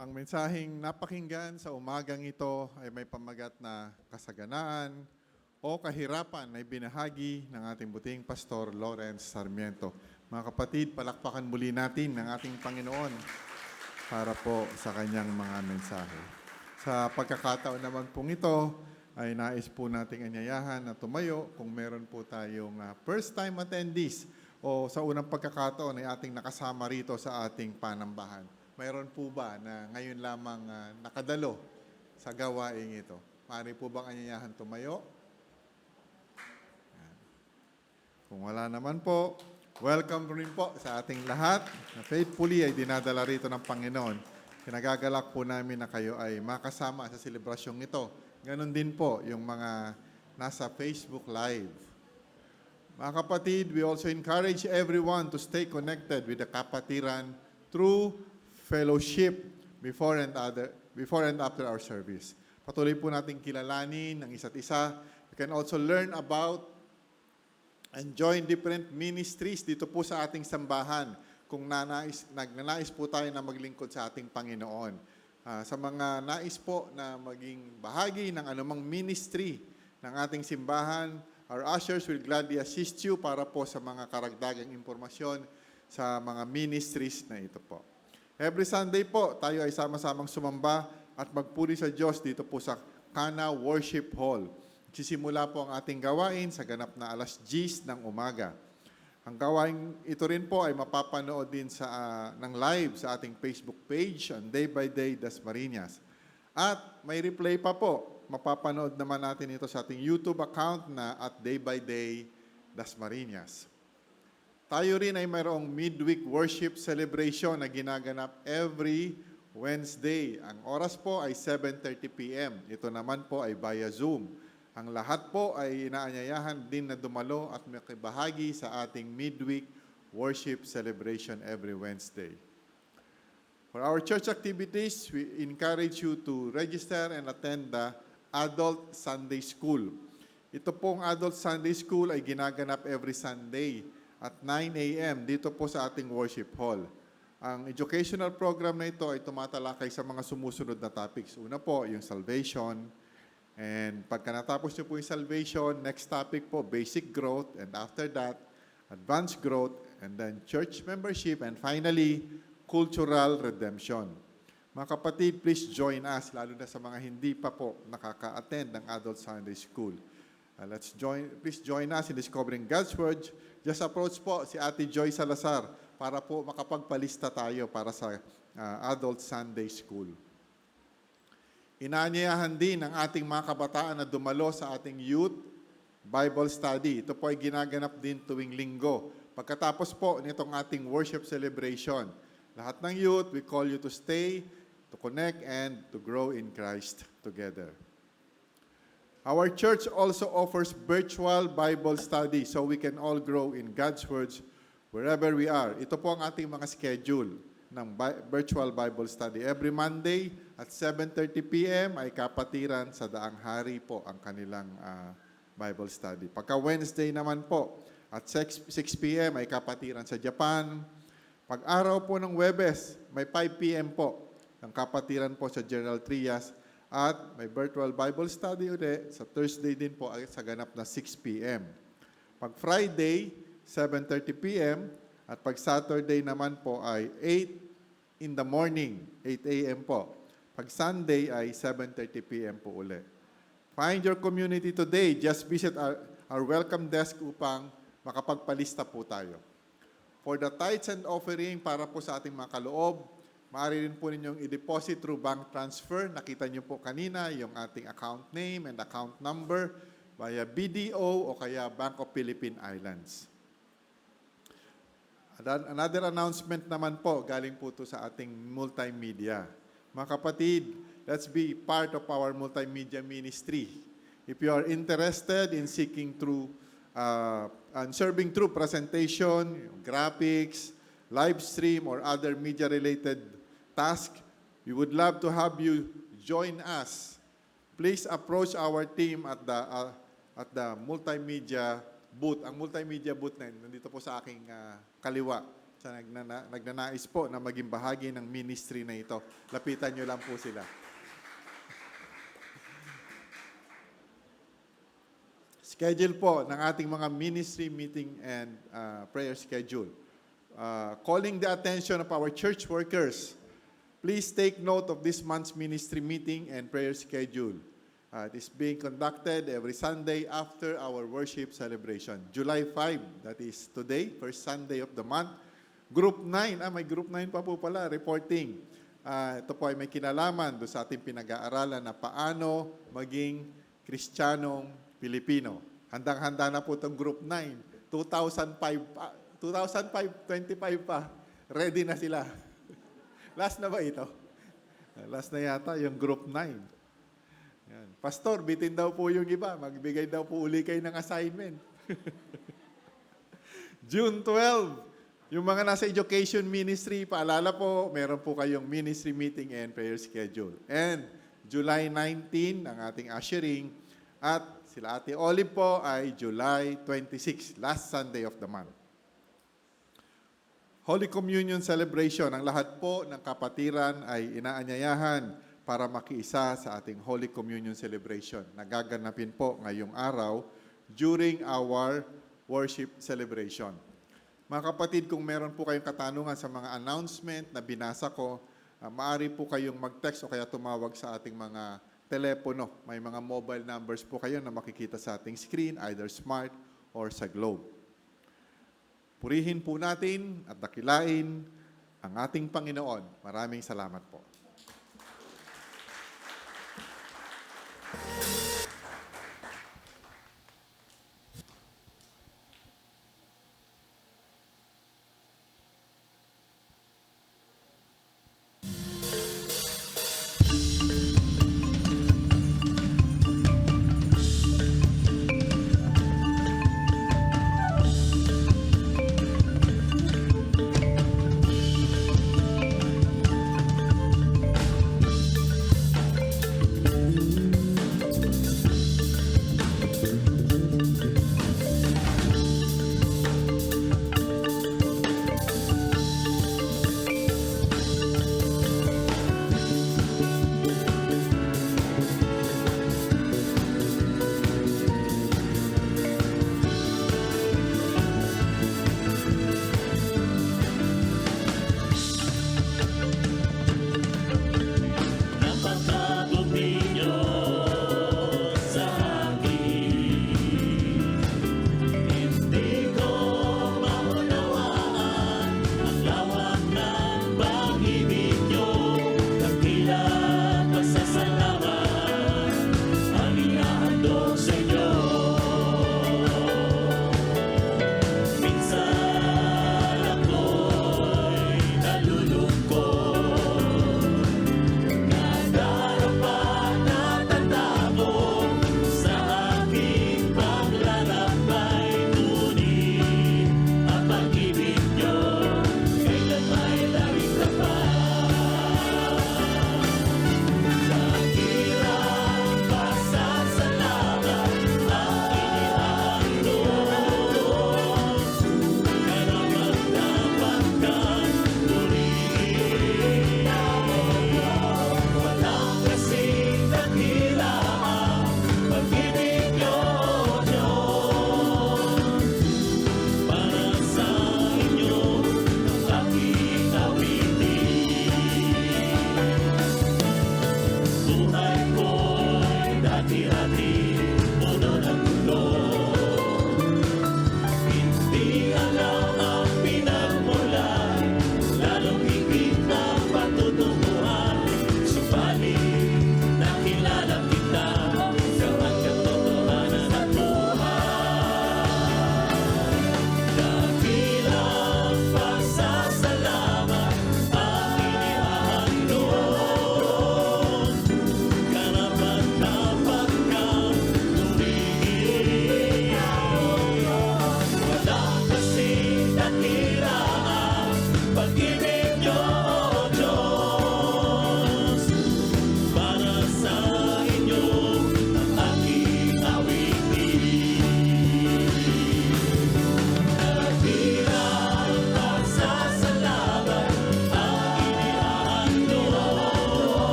Speaker 1: Ang mensaheng napakinggan sa umagang ito ay may pamagat na kasaganaan o kahirapan na ibinahagi ng ating buting Pastor Lawrence Sarmiento. Mga kapatid, palakpakan muli natin ng ating Panginoon para po sa kanyang mga mensahe. Sa pagkakataon naman pong ito, ay nais po nating anyayahan na tumayo kung meron po tayong first-time attendees o sa unang pagkakataon ay ating nakasama rito sa ating panambahan. Mayroon po ba na ngayon lamang nakadalo sa gawaing ito? Maaari po bang anyayahan tumayo? Yan. Kung wala naman po, welcome rin po sa ating lahat na faithfully ay dinadala rito ng Panginoon. Kinagagalak po namin na kayo ay makasama sa selebrasyong ito. Ganon din po yung mga nasa Facebook Live. Mga kapatid, we also encourage everyone to stay connected with the kapatiran through fellowship before and after our service. Patuloy po natin kilalanin ng isa't isa. You can also learn about and join different ministries dito po sa ating sambahan kung nagnanais po tayo na maglingkod sa ating Panginoon. Sa mga nais po na maging bahagi ng anumang ministry ng ating simbahan, our ushers will gladly assist you para po sa mga karagdagang impormasyon. sa mga ministries na ito po. Every Sunday po, tayo ay sama-samang sumamba at magpuri sa Diyos dito po sa Cana Worship Hall. Sisimula po ang ating gawain sa ganap na 10:00 ng umaga. Ang gawain ito rin po ay mapapanood din ng live sa ating Facebook page on Day by Day Dasmariñas. At may replay pa po. Mapapanood naman natin ito sa ating YouTube account na at Day by Day Dasmariñas. Tayo rin ay mayroong midweek worship celebration na ginaganap every Wednesday. Ang oras po ay 7:30 p.m. Ito naman po ay via Zoom. Ang lahat po ay inaanyayahan din na dumalo at makibahagi sa ating midweek worship celebration every Wednesday. For our church activities, we encourage you to register and attend the Adult Sunday School. Ito pong Adult Sunday School ay ginaganap every Sunday at 9 a.m. dito po sa ating worship hall. Ang educational program na ito ay tumatalakay sa mga sumusunod na topics. Una po, yung salvation. And pagka natapos nyo po yung salvation, next topic po, basic growth. And after that, advanced growth. And then church membership. And finally, cultural redemption. Mga kapatid, please join us, lalo na sa mga hindi pa po nakaka-attend ng Adult Sunday School. Please join us in discovering God's Word. Just approach po si Ate Joy Salazar para po makapagpalista tayo para sa Adult Sunday School. Inaanyayahan din ang ating mga kabataan na dumalo sa ating youth Bible study. Ito po ay ginaganap din tuwing linggo. Pagkatapos po nitong ating worship celebration, lahat ng youth, we call you to stay, to connect, and to grow in Christ together. Our church also offers virtual Bible study so we can all grow in God's words wherever we are. Ito po ang ating mga schedule ng virtual Bible study. Every Monday at 7:30 p.m. ay kapatiran sa Daang Hari po ang kanilang Bible study. Pagka Wednesday naman po at 6 p.m. ay kapatiran sa Japan. Pag-araw po ng Webes, may 5 p.m. po ang kapatiran po sa General Trias. At may virtual Bible study ulit sa Thursday din po sa ganap na 6 p.m. Pag Friday, 7:30 p.m. At pag Saturday naman po ay 8 in the morning, 8 a.m. po. Pag Sunday ay 7:30 p.m. po ulit. Find your community today. Just visit our welcome desk upang makapagpalista po tayo. For the tithes and offering para po sa ating mga kaloob, maaari rin po ninyong i-deposit through bank transfer. Nakita niyo po kanina yung ating account name and account number via BDO o kaya Bank of Philippine Islands. Another announcement naman po, galing po to sa ating multimedia. Mga kapatid, let's be part of our multimedia ministry. If you are interested in seeking through and serving through presentation, graphics, live stream, or other media-related task, we would love to have you join us. Please approach our team at the multimedia booth. Ang multimedia booth na yun, nandito po sa aking kaliwa. Sa nagnanais po na maging bahagi ng ministry na ito. Lapitan nyo lang po sila. Schedule po ng ating mga ministry meeting and prayer schedule. Calling the attention of our church workers, please take note of this month's ministry meeting and prayer schedule. It is being conducted every Sunday after our worship celebration. July 5, that is today, first Sunday of the month. Group 9, may group 9 pa po pala, reporting. Ito po ay may kinalaman doon sa ating pinag-aaralan na paano maging Kristiyanong Pilipino. Handang-handa na po itong group 9. 2005, 25 pa. Ready na sila. Last na ba ito? Last na yata yung group 9. Yan. Pastor, bitin daw po yung iba. Magbigay daw po uli kayo ng assignment. June 12, yung mga nasa education ministry, paalala po, meron po kayong ministry meeting and prayer schedule. And July 19, ang ating ushering. At sila Ate Olive po ay July 26, last Sunday of the month. Holy Communion celebration, ang lahat po ng kapatiran ay inaanyayahan para makiisa sa ating Holy Communion celebration. Nagaganapin po ngayong araw during our worship celebration. Mga kapatid, kung meron po kayong katanungan sa mga announcement na binasa ko, maaari po kayong mag-text o kaya tumawag sa ating mga telepono. May mga mobile numbers po kayo na makikita sa ating screen, either smart or sa globe. Purihin po natin at dakilain ang ating Panginoon. Maraming salamat po.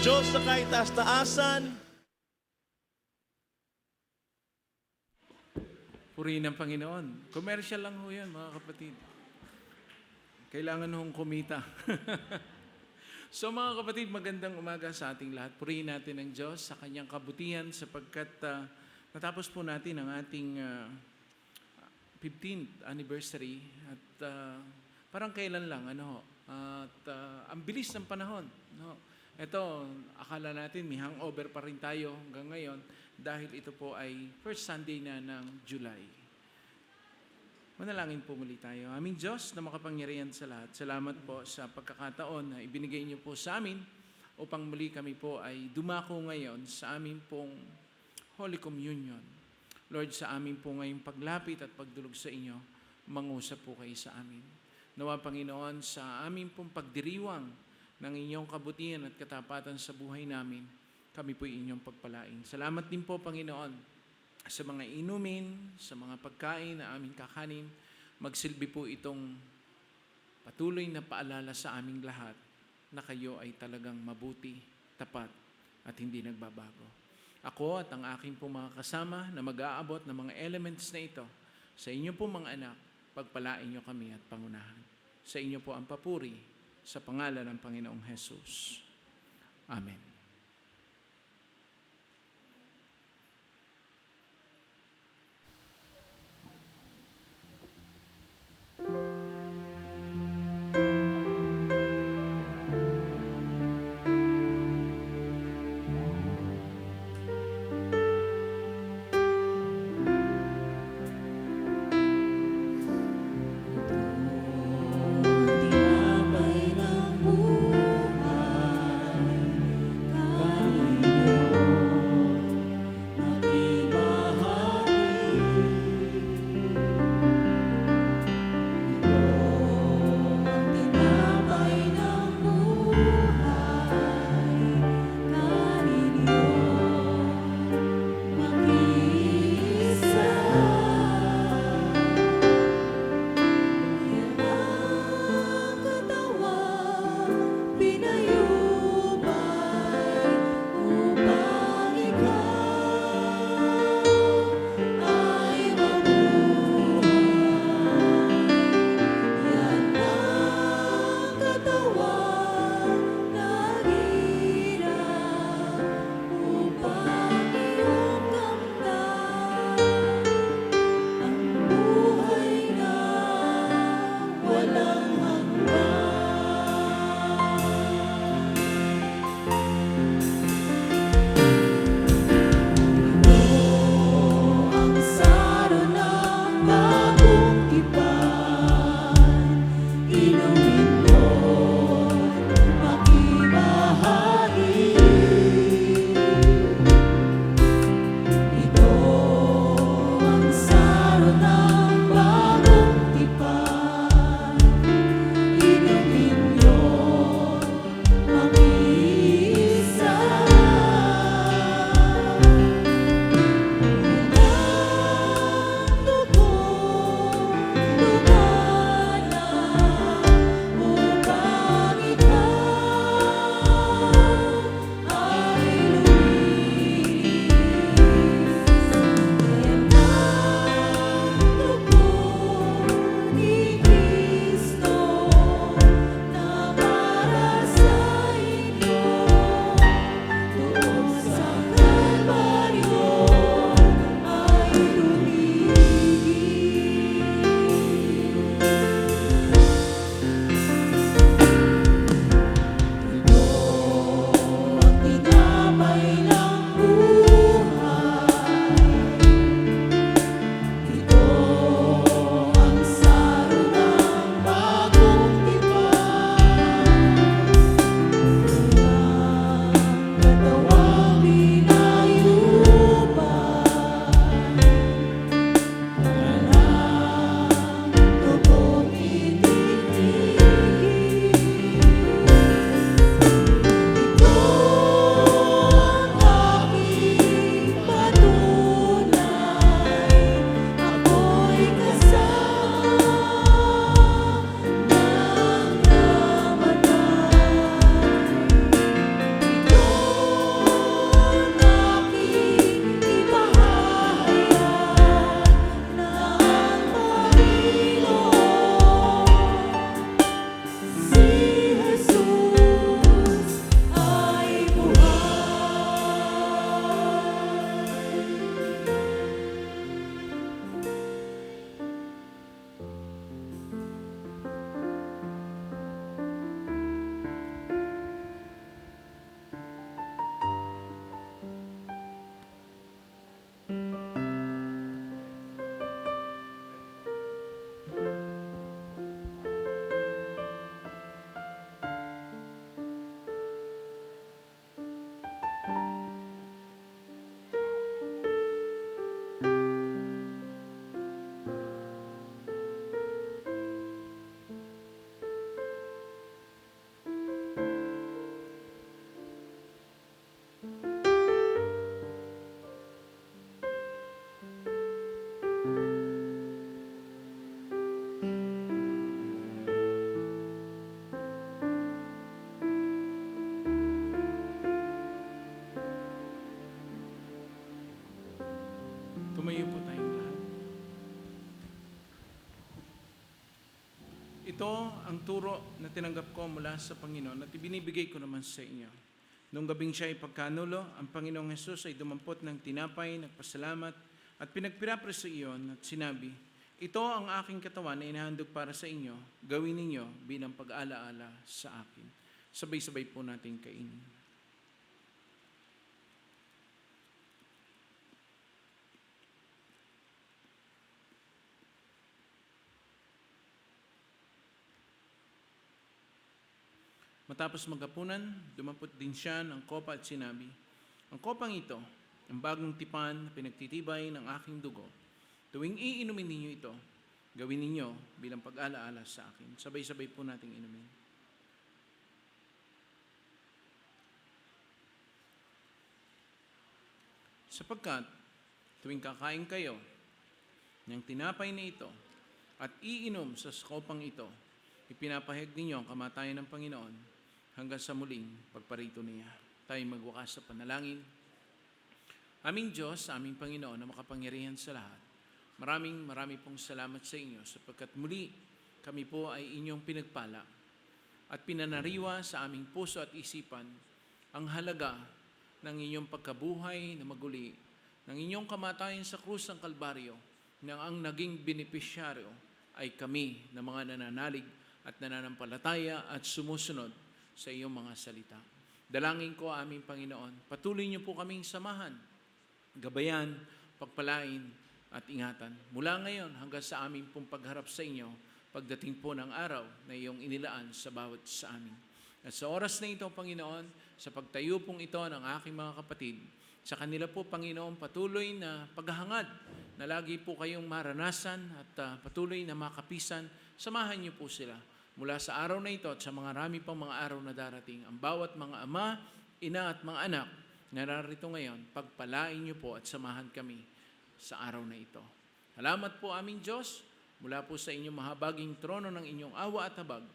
Speaker 3: Diyos sa kaitaas-taasan.
Speaker 4: Purihin ng Panginoon. Commercial lang ho yan, mga kapatid. Kailangan hong kumita. So mga kapatid, magandang umaga sa ating lahat. Purihin natin ang Diyos sa kanyang kabutihan sapagkat natapos po natin ang ating 15th anniversary at parang kailan lang, at ang bilis ng panahon. No? Ito, akala natin may hangover pa rin tayo hanggang ngayon dahil ito po ay first Sunday na ng July. Manalangin po muli tayo. Aming Diyos na makapangyarihan sa lahat, salamat po sa pagkakataon na ibinigay niyo po sa amin upang muli kami po ay dumako ngayon sa amin pong Holy Communion. Lord, sa amin po ngayong paglapit at pagdulog sa inyo, mangusap po kayo sa amin. Nawa, Panginoon, sa amin pong pagdiriwang ng inyong kabutihan at katapatan sa buhay namin, kami po inyong pagpalain. Salamat din po, Panginoon, sa mga inumin, sa mga pagkain na aming kakanin. Magsilbi po itong patuloy na paalala sa aming lahat na kayo ay talagang mabuti, tapat, at hindi nagbabago. Ako at ang aking po mga kasama na mag-aabot ng mga elements na ito, sa inyo po mga anak, pagpalain nyo kami at pangunahan. Sa inyo po ang papuri sa pangalan ng Panginoong Jesus. Amen.
Speaker 3: Tinapay ng buhay,
Speaker 4: Ito ang turo na tinanggap ko mula sa Panginoon at ibinibigay ko naman sa inyo. Noong gabing siya ay pagkanulo, ang Panginoong Hesus ay dumampot ng tinapay, nagpasalamat, at pinagpirapreso iyon at sinabi, ito ang aking katawan na inahandog para sa inyo, gawin ninyo bilang pag-alaala sa akin. Sabay-sabay po natin kainin. Matapos maghapunan, dumampot din siya ng kopa at sinabi, ang kopang ito, ang bagong tipan na pinagtitibay ng aking dugo. Tuwing iinumin ninyo ito, gawin ninyo bilang pag-alaala sa akin. Sabay-sabay po nating inumin. Sapagkat tuwing kakain kayo ng tinapay na ito at iinom sa kopang ito, ipinapahayag ninyo ang kamatayan ng Panginoon hanggang sa muling pagparito niya. Tayo magwakas sa panalangin. Aming Diyos, aming Panginoon na makapangyarihan sa lahat, maraming pong salamat sa inyo sapagkat muli kami po ay inyong pinagpala at pinanariwa sa aming puso at isipan ang halaga ng inyong pagkabuhay na maguli, ng inyong kamatayan sa krus ng Kalbaryo, na ang naging benepisyaryo ay kami na mga nananalig at nananampalataya at sumusunod sa iyong mga salita. Dalangin ko, aming Panginoon, patuloy niyo po kaming samahan, gabayan, pagpalain at ingatan. Mula ngayon hanggang sa aming pong pagharap sa inyo, pagdating po ng araw na iyong inilaan sa bawat sa amin. At sa oras na ito, Panginoon, sa pagtayo pong ito ng aking mga kapatid, sa kanila po, Panginoon, patuloy na paghahangad na lagi po kayong maranasan at patuloy na makapisan, samahan niyo po sila mula sa araw na ito at sa mga rami pang mga araw na darating. Ang bawat mga ama, ina at mga anak na narito ngayon, pagpalain niyo po at samahan kami sa araw na ito. Salamat po aming Diyos, mula po sa inyong mahabaging trono ng inyong awa at habag,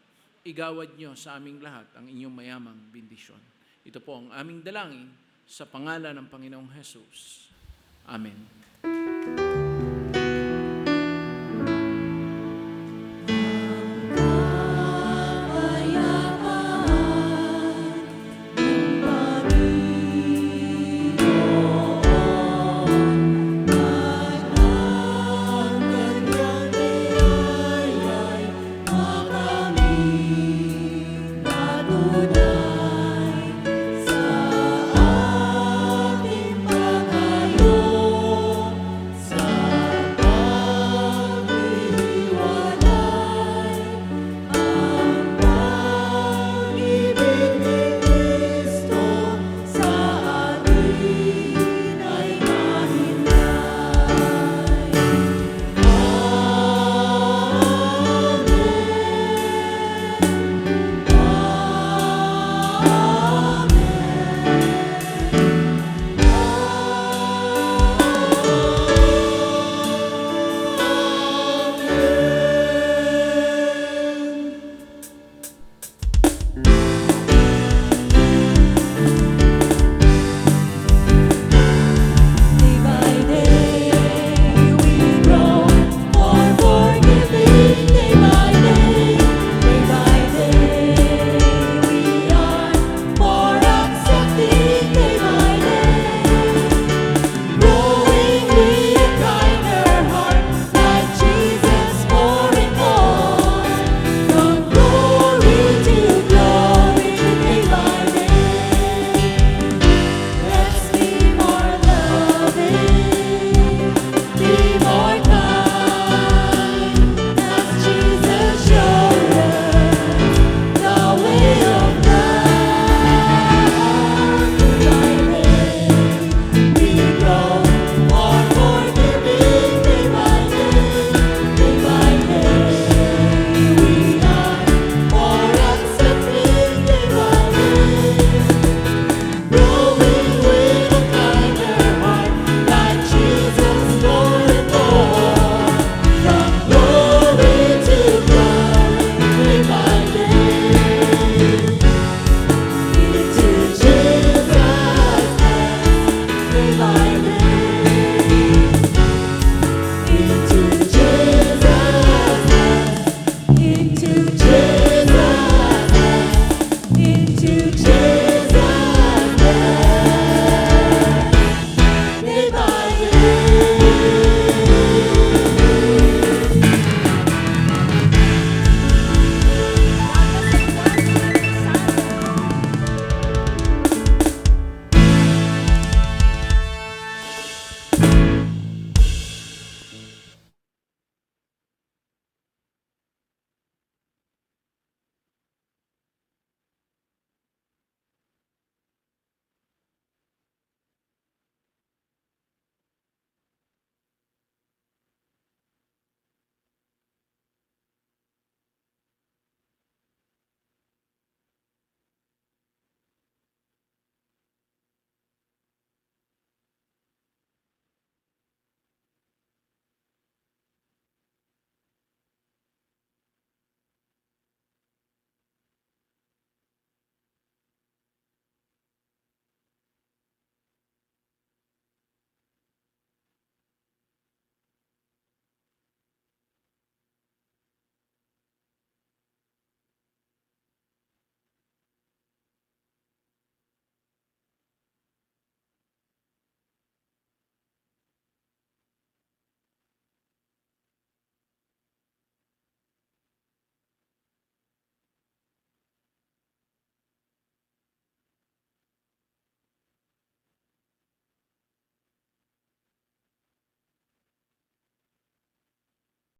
Speaker 4: igawad niyo sa aming lahat ang inyong mayamang bendisyon. Ito po ang aming dalangin sa pangalan ng Panginoong Hesus. Amen.